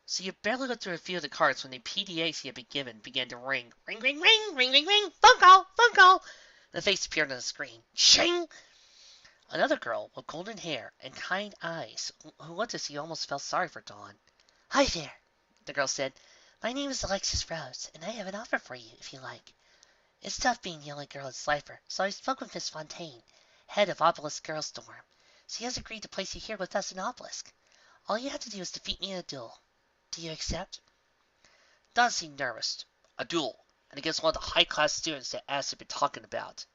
So you barely got through a few of the cards when the PDAs he had been given began to ring. Ring, ring, ring, ring, ring, ring, phone call, phone call. The face appeared on the screen. Shing! Another girl with golden hair and kind eyes who looked as if you almost felt sorry for Dawn. "Hi there," the girl said. "My name is Alexis Rose, and I have an offer for you, if you like. It's tough being the only girl at Slifer, so I spoke with Miss Fontaine, head of Obelisk Girls' Dorm. She has agreed to place you here with us in Obelisk. All you have to do is defeat me in a duel. Do you accept?" Dawn seemed nervous. A duel, and against one of the high-class students that Ash had been talking about.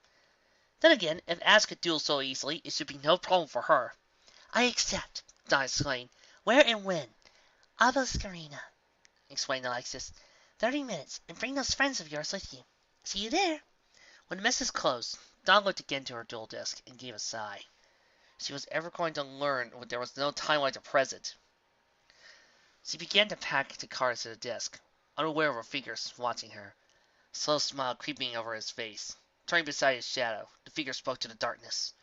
Then again, if Ash could duel so easily, it should be no problem for her. "I accept," Dawn exclaimed. "Where and when?" "Obelisk Arena," explained Alexis. 30 minutes, and bring those friends of yours with you. See you there." When the message closed, Dawn looked again to her duel disk and gave a sigh. She was ever going to learn when there was no time like the present. She began to pack the cards to the disk, unaware of her figures watching her. A slow smile creeping over his face. Turning beside his shadow, the figure spoke to the darkness.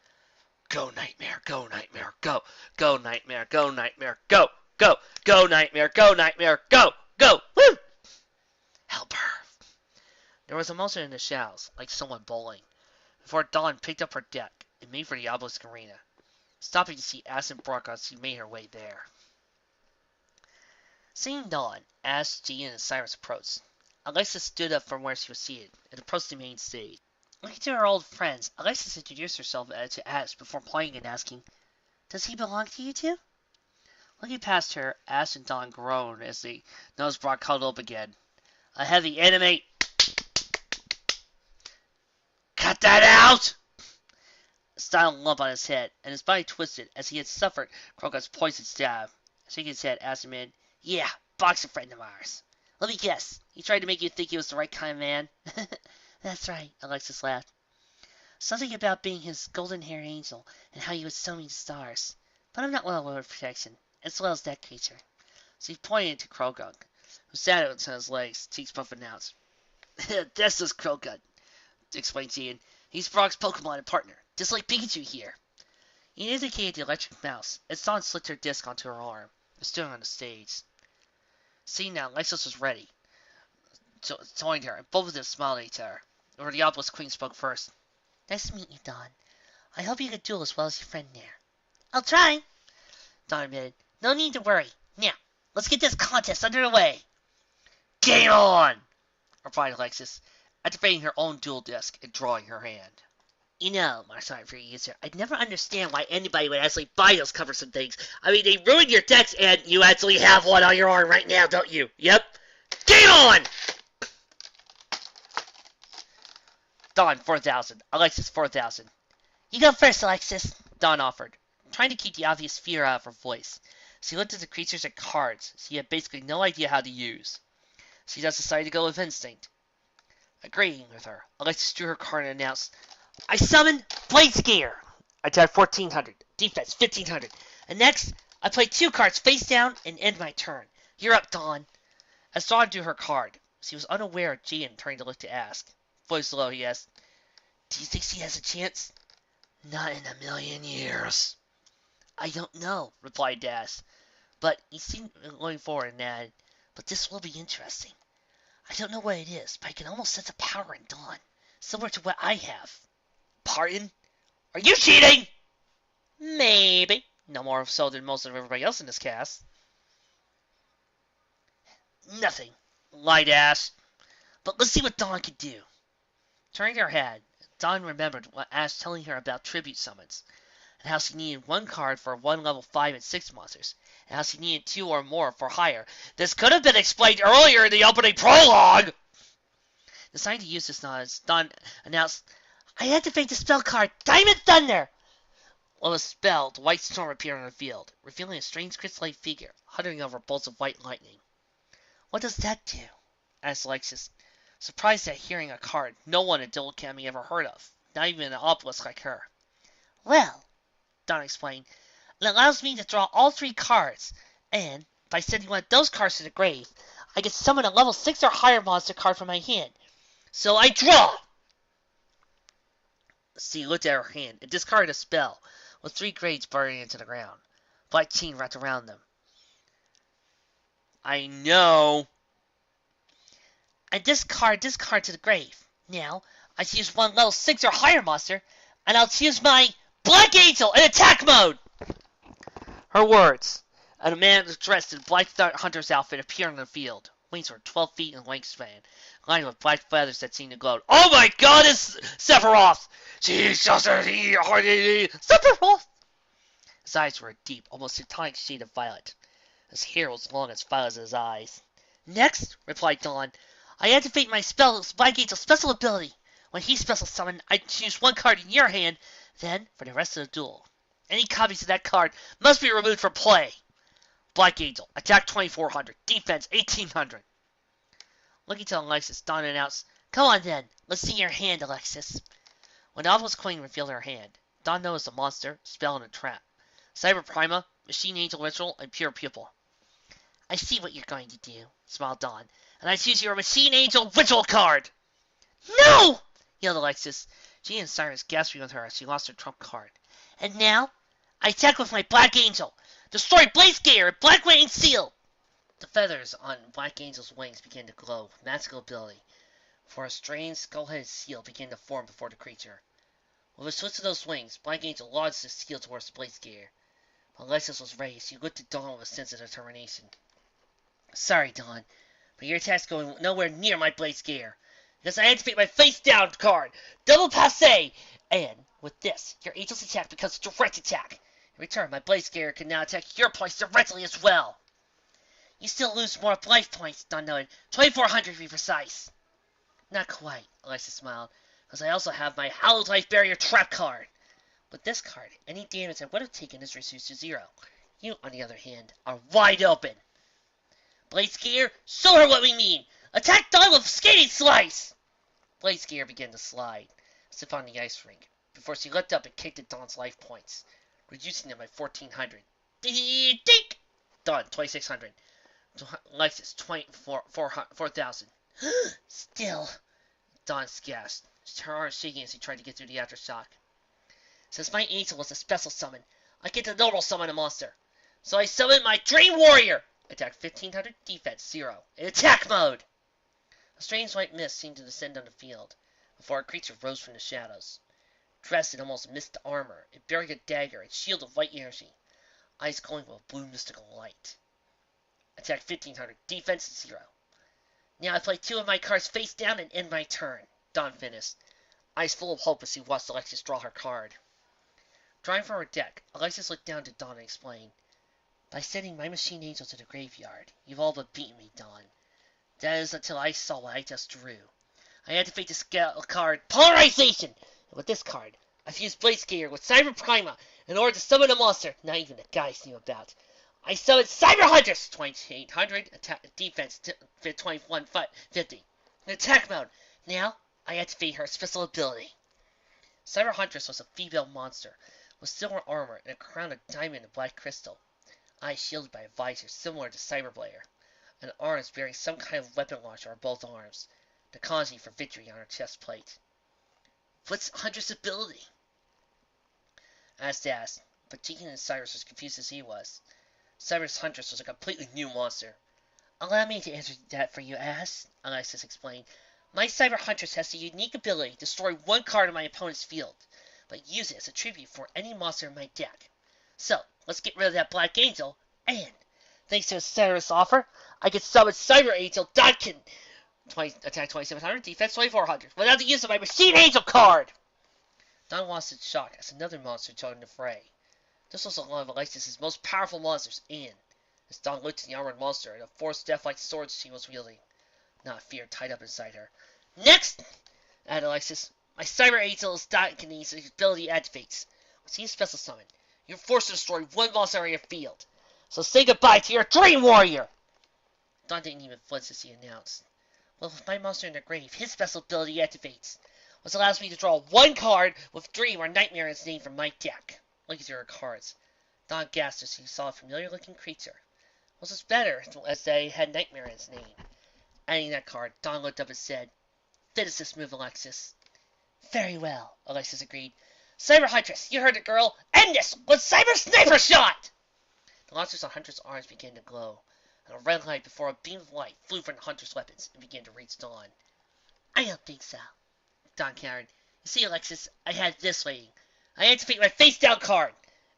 "Go, Nightmare, go, Nightmare, go! Go, Nightmare, go, Nightmare, go! Go! Go, Nightmare, go, Nightmare, go! Go! Woo! Help her!" There was a motion in the shadows, like someone bowling, before Dawn picked up her deck and made for the Obelisk Arena, stopping to see Ash and Brock as she made her way there. Seeing Dawn, Ash, Jean, and Cyrus approached, Alexis stood up from where she was seated and approached the main stage. Looking to her old friends, Alexis introduced herself to Ash before playing and asking, "Does he belong to you two?" Looking past her, Ash and Dawn groaned as they noticed Brock cuddled up again. A heavy enemy. "Cut that out!" A silent lump on his head, and his body twisted as he had suffered Kroga's poison stab. Shaking his head, Ash admitted, "Yeah, Brock's a friend of ours. Let me guess, he tried to make you think he was the right kind of man?" "That's right," Alexis laughed. "Something about being his golden-haired angel and how he would sew me to stars. But I'm not well with protection, as well as that creature." She pointed to Krogunk, who sat on his legs, cheeks puffing out. "That's just Krogunk," explained Jean. "He's Brock's Pokemon and partner, just like Pikachu here." He indicated the electric mouse, as Dawn slipped her disc onto her arm and stood on the stage. Seeing that Alexis was ready, joined her, and both of them smiled at each other. Or the Obelisk Queen spoke first. "Nice to meet you, Dawn. I hope you can duel as well as your friend there." "I'll try," Dawn admitted. "No need to worry. Now, let's get this contest underway." "Game on!" replied Alexis, activating her own duel disc and drawing her hand. "You know, martial art user, I'd never understand why anybody would actually buy those covers and things. I mean, they ruin your decks, and you actually have one on your arm right now, don't you? Yep. Game on!" Dawn, 4,000. Alexis, 4,000. "You go first, Alexis," Dawn offered, trying to keep the obvious fear out of her voice. She looked at the creatures and cards she had basically no idea how to use. She just decided to go with instinct. Agreeing with her, Alexis drew her card and announced, "I summon Blade Skier. Attack 1,400, defense 1,500. And next, I play 2 cards face down and end my turn. You're up, Dawn." As Dawn drew her card, she was unaware of Jean turning to look to ask. Voice low, he asked, "Do you think she has a chance?" "Not in a million years." "I don't know," replied Dash. But he seemed going forward and added, "But this will be interesting. I don't know what it is, but I can almost sense a power in Dawn, similar to what I have." "Pardon? Are you cheating?" "Maybe. No more so than most of everybody else in this cast." "Nothing," lied Ash. "But let's see what Dawn can do." Turning her head, Dawn remembered what Ash telling her about tribute summons, and how she needed 1 card for 1 level 5 and 6 monsters, and how she needed 2 or more for higher. This could have been explained earlier in the opening prologue! Deciding to use this knowledge, Dawn announced, "I activate the spell card, Diamond Thunder!" With a spell, the white storm appeared on the field, revealing a strange crystal-like figure hovering over bolts of white lightning. "What does that do?" asked Alexis, surprised at hearing a card no one at Duel Academy ever heard of, not even an obelisk like her. "Well," Dawn explained, "it allows me to draw all 3 cards, and, by sending one of those cards to the grave, I can summon a level 6 or higher monster card from my hand. So I draw!" She looked at her hand and discarded a spell, with 3 grades burrowing into the ground, black chain wrapped around them. "I know." "I discard this card to the grave. Now, I choose 1 level 6 or higher monster, and I'll choose my Black Angel in attack mode! Her words. And a man dressed in black hunter's outfit appeared on the field. Wings were 12 feet in wingspan, lined with black feathers that seemed to glow. Oh my god, it's Sephiroth! Sephiroth! His eyes were a deep, almost satanic shade of violet. His hair was long as violet as his eyes. Next, replied Dawn, I activate my Black Angel's special ability. When he special summoned, I choose one card in your hand, then, for the rest of the duel, any copies of that card must be removed from play. Black Angel, attack 2400, defense 1800. Looking to Alexis, Dawn announced, Come on then, let's see your hand, Alexis. When the Obelisk Queen revealed her hand, Dawn noticed a monster, spell, and a trap. Cyber Prima, Machine Angel Ritual, and Pure Pupil. I see what you're going to do, smiled Dawn, and I choose your Machine Angel Ritual card! No! Yelled Alexis. She and Cyrus gasping with her as she lost her trump card. And now, I attack with my Black Angel! Destroy Blazegear and Black Wing Seal! The feathers on Black Angel's wings began to glow with magical ability, for a strange skull-headed seal began to form before the creature. With a switch of those wings, Black Angel launched the seal towards Blazegear. When Alexis was ready, she looked at Dawn with a sense of determination. Sorry, Dawn, but your attack's going nowhere near my Blazegear, because I activate my face-down card, Double Passe, and with this, your Angel's attack becomes a direct attack. In return, my Blazegear can now attack your points directly as well. You still lose more life points, Dawn noted. 2400 to be precise. Not quite, Alexis smiled, because I also have my Hallowed Life Barrier Trap card. With this card, any damage I would have taken is reduced to 0. You, on the other hand, are wide open. Blazegear, show her what we mean! Attack Dawn with Skating Slice! Blazegear began to slide, as if on the ice rink, before she leapt up and kicked at Dawn's life points, reducing them by 1400. Dink! Dawn, 2600. Alexis, 4,000. Still, Dawn gasped, her arms shaking as he tried to get through the aftershock. Since my Angel was a special summon, I get to normal summon a monster. So I summon my Dream Warrior! Attack 1500, defense 0. In attack mode! A strange white mist seemed to descend on the field, before a creature rose from the shadows. Dressed in almost mist armor, it bearing a dagger and shield of white energy, eyes glowing with blue mystical light. Attack 1500, defense 0. Now I play 2 of my cards face down and end my turn. Dawn finished, eyes full of hope as she watched Alexis draw her card. Drawing from her deck, Alexis looked down to Dawn and explained, By sending my Machine Angel to the graveyard, you've all but beaten me, Dawn. That is until I saw what I just drew. I activate this card, Polarization! And with this card, I fuse Blazegear with Cyber Prima in order to summon a monster not even the guys knew about. I summon Cyber Huntress, 2800, attack, defense 2150. In attack mode, now I activate her special ability. Cyber Huntress was a female monster with silver armor and a crown of diamond and black crystal, eyes shielded by a visor similar to Cyberblader, and arms bearing some kind of weapon launcher on both arms, the kanji for victory on her chest plate. What's Huntress' ability? Asked, but Deacon and Cyrus was confused as he was. Cyber's Huntress was a completely new monster. Allow me to answer that for you, Alexis explained. My Cyber Huntress has the unique ability to destroy one card in my opponent's field, but use it as a tribute for any monster in my deck. So, let's get rid of that Black Angel, and, thanks to a Cyrus offer, I can summon Cyber Angel Dodkin, attack 2700, defense 2400, without the use of my Machine Angel card! Dawn lost its shock as another monster joined the fray. This was one of Alexis' most powerful monsters, and, as Dawn looked at the armored monster and the 4 death-like swords she was wielding, not fear tied up inside her. Next! Added Alexis, my Cyber Angel's Dodkin's ability activates. Once he is special summoned, you're forced to destroy one monster on your field. So say goodbye to your Dream Warrior! Dawn didn't even flinch as he announced. Well, with my monster in the grave, his special ability activates, which allows me to draw one card with Dream or Nightmare in its name from my deck. Look at your cards. Dawn gasped as she saw a familiar-looking creature. Was this better, as they had Nightmare in its name? Adding that card, Dawn looked up and said, Finish this move, Alexis. Very well, Alexis agreed. Cyber Huntress, you heard it, girl. End this with Cyber Sniper Shot! The launchers on Huntress' arms began to glow, and a red light before a beam of light flew from the Huntress' weapons and began to reach Dawn. I don't think so, Dawn countered. You see, Alexis, I had this waiting. I activate my face-down card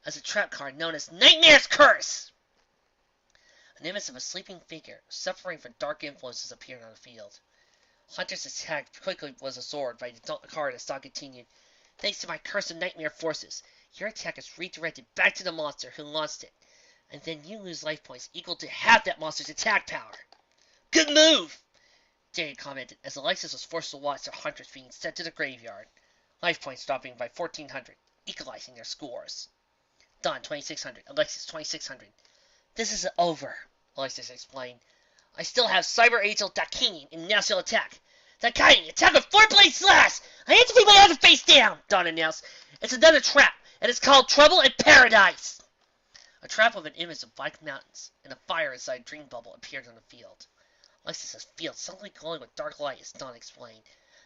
as a trap card known as Nightmare's Curse. An image of a sleeping figure suffering from dark influences appeared on the field. Hunter's attack quickly was absorbed by the card as Dawn continued. Thanks to my curse of nightmare forces, your attack is redirected back to the monster who launched it, and then you lose life points equal to half that monster's attack power. Good move! Jerry commented as Alexis was forced to watch the hunters being sent to the graveyard, life points dropping by 1,400, equalizing their scores. Dawn 2,600, Alexis 2,600. This isn't over, Alexis explained. I still have Cyber Angel Dakini in National Attack. Dakini, attack with 4-blade slash! I activate my other face down, Dawn announced. It's another trap, and it's called Trouble in Paradise. A trap with an image of black mountains and a fire inside a dream bubble appeared on the field. Alexis' field suddenly glowing with dark light as Dawn explained.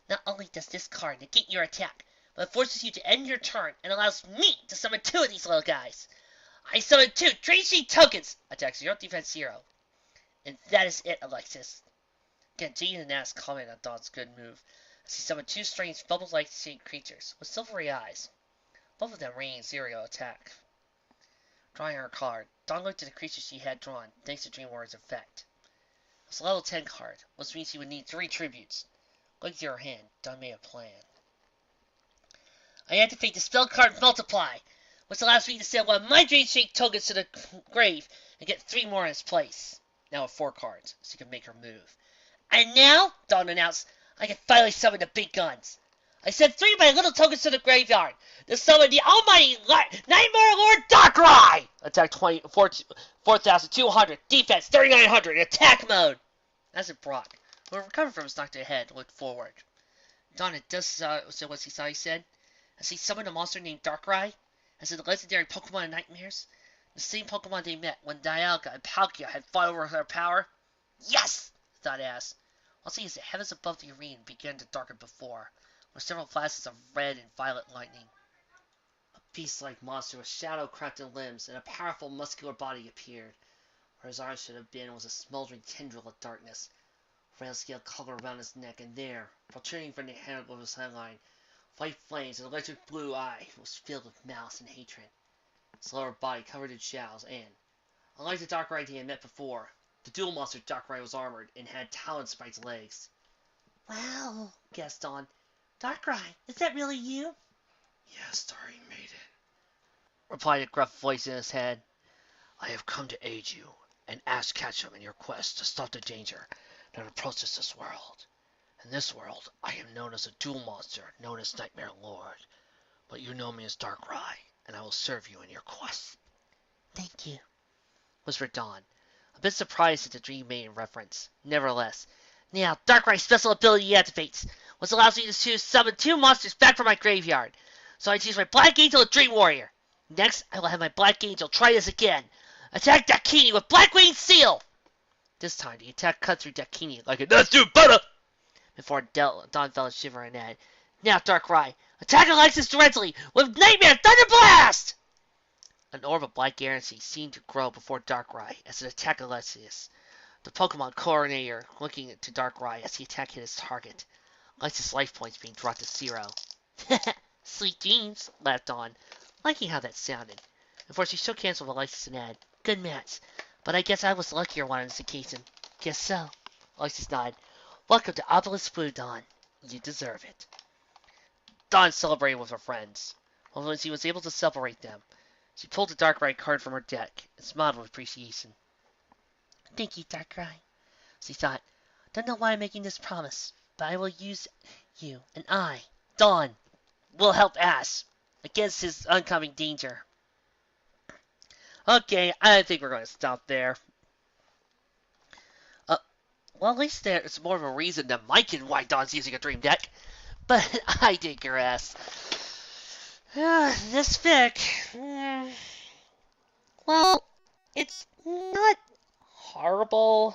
Not only does this card negate your attack, but it forces you to end your turn and allows me to summon 2 of these little guys. I summon 2 Trade Sheet tokens! Attack 0, defense 0. And that is it, Alexis. Again, Jean and Nass comment on Dawn's good move, as he summoned 2 strange bubble-like shaped creatures with silvery eyes. Both of them raining 0 attack. Drawing her card, Dawn looked at the creatures she had drawn, thanks to Dream Warrior's effect. It was a level 10 card, which means she would need 3 tributes. Looking to her hand, Dawn made a plan. I activate the spell card Multiply, which allows me to send one of my Dream-shaped tokens to the grave and get 3 more in its place. Now with 4 cards, so you can make her move. And now, Dawn announced, I can finally summon the big guns. I sent 3 of my little tokens to the graveyard to summon the almighty Nightmare Lord Darkrai! Attack 4,200, defense 3,900, attack mode! As it Brock, who recovered from his knock to the head, looked forward. Dawn had just said what he said, as he summoned a monster named Darkrai, as in the legendary Pokemon in Nightmares, the same Pokemon they met when Dialga and Palkia had fought over her power. Yes! Thought Ass. Also, as the heavens above the arena began to darken before, with several flashes of red and violet lightning. A beast-like monster with shadow-crafted limbs and a powerful muscular body appeared. Where his arms should have been was a smoldering tendril of darkness, rail-scale collar around his neck, and there, protruding from the handle of his headline, white flames and electric blue eye was filled with malice and hatred. His lower body covered in shadows, and, unlike the Darkrai he had met before, the dual monster Darkrai was armored and had talon spiked legs. Wow, guessed Dawn. Darkrai, is that really you? Yes, Starry Maiden, replied a gruff voice in his head. I have come to aid you and ask Ketchum in your quest to stop the danger that approaches this world. In this world, I am known as a dual monster known as Nightmare Lord, but you know me as Darkrai, and I will serve you in your quest. Thank you, whispered Dawn, a bit surprised at the Dream Maiden reference. Nevertheless, now Darkrai's special ability activates, which allows me to summon 2 monsters back from my graveyard. So I choose my Black Angel and Dream Warrior. Next, I will have my Black Angel try this again. Attack Dakini with Black Wing Seal! This time, the attack cut through Dakini like a nuts through butter! Before Dawn fell a shiver and added, Now, Darkrai, attack Alexis directly with Nightmare Thunder Blast! An orb of black energy seemed to grow before Darkrai as it attacked Alexis. The Pokemon Coordinator looking to Darkrai as the attack hit his target. Alexis' life points being dropped to 0. Sweet dreams, laughed Dawn, liking how that sounded. Before she shook hands with Alexis and added, Good match, but I guess I was the luckier one on this occasion. Guess so. Alexis nodded. Welcome to Obelisk Blue, Dawn. You deserve it. Dawn celebrated with her friends. When she was able to separate them, she pulled the Darkrai card from her deck and smiled with appreciation. Thank you, Darkrai. She thought, Don't know why I'm making this promise, but I will use you, and I, Dawn, will help Ash against his oncoming danger. Okay, I think we're going to stop there. Well, at least there's more of a reason than Mike and why Dawn's using a dream deck. But I digress. This fic, well, it's not horrible.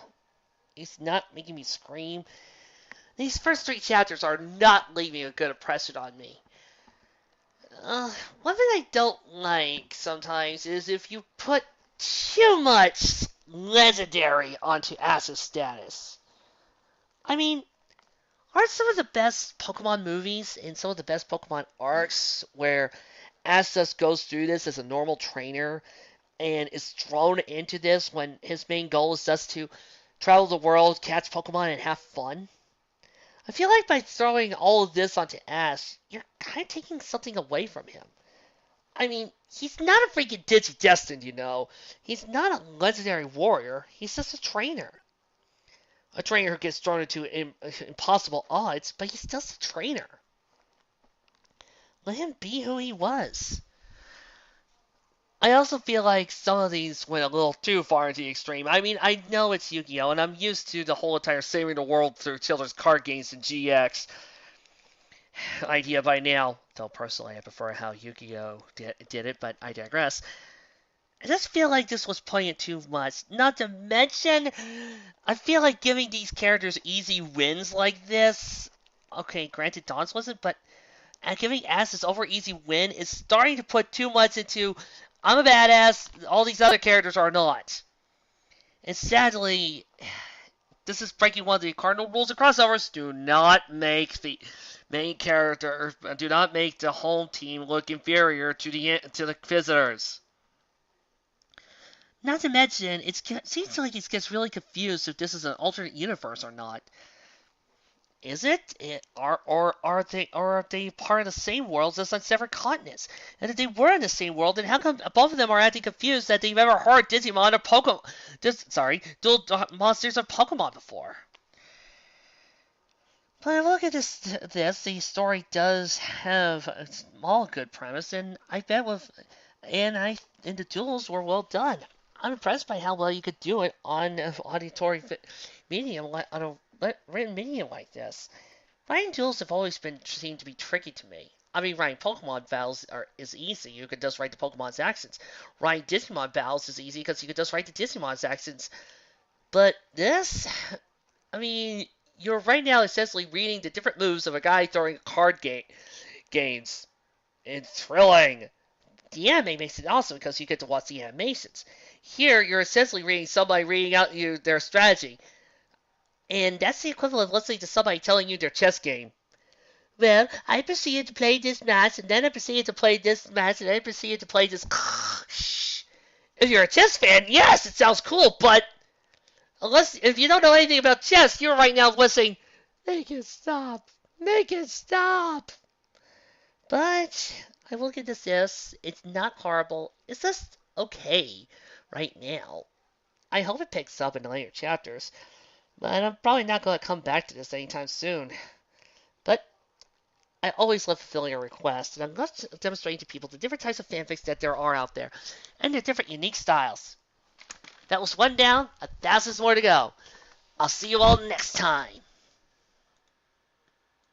It's not making me scream. These first 3 chapters are not leaving a good impression on me. One thing I don't like sometimes is if you put too much legendary onto Ash's status. I mean, aren't some of the best Pokemon movies and some of the best Pokemon arcs where Asus goes through this as a normal trainer and is thrown into this when his main goal is just to travel the world, catch Pokemon, and have fun. I feel like by throwing all of this onto Ash, you're kind of taking something away from him. I mean, he's not a freaking Digidestined, you know. He's not a legendary warrior. He's just a trainer. A trainer who gets thrown into impossible odds, but he's just a trainer. Let him be who he was. I also feel like some of these went a little too far into the extreme. I mean, I know it's Yu-Gi-Oh! And I'm used to the whole entire saving the world through children's card games and GX idea by now. Though personally, I prefer how Yu-Gi-Oh! did it, but I digress. I just feel like this was playing it too much. Not to mention, I feel like giving these characters easy wins like this. Okay, granted, Dawn's wasn't, but giving Ass this over easy win is starting to put too much into I'm a badass, all these other characters are not. And sadly, this is breaking one of the cardinal rules of crossovers. Do not make the main character, do not make the home team look inferior to the visitors. Not to mention, it seems like it gets really confused if this is an alternate universe or not. Is it? Are they part of the same world just on separate continents? And if they were in the same world, then how come both of them are acting confused that they've ever heard Digimon or Pokemon? Dual monsters of Pokemon before? But if I look at the story does have a small good premise, and the duels were well done. I'm impressed by how well you could do it on an auditory medium, on a written medium like this. Writing duels have always seemed to be tricky to me. I mean, writing Pokemon battles is easy. You could just write the Pokemon's accents. Writing Digimon battles is easy because you could just write the Digimon's accents. But this, I mean, you're right now essentially reading the different moves of a guy throwing games. It's thrilling. The anime makes it awesome because you get to watch the animations. Here, you're essentially reading somebody reading out their strategy. And that's the equivalent of listening to somebody telling you their chess game. Well, I proceeded to play this match, and then I proceeded to play this match, and then I proceeded to play this. If you're a chess fan, yes, it sounds cool, but if you don't know anything about chess, you're right now listening. Make it stop. Make it stop. But I will give this. It's not horrible. It's just okay right now. I hope it picks up in the later chapters. But I'm probably not going to come back to this anytime soon. But I always love fulfilling a request, and I'm not demonstrating to people the different types of fanfics that there are out there, and their different unique styles. That was one down, 1,000 more to go. I'll see you all next time.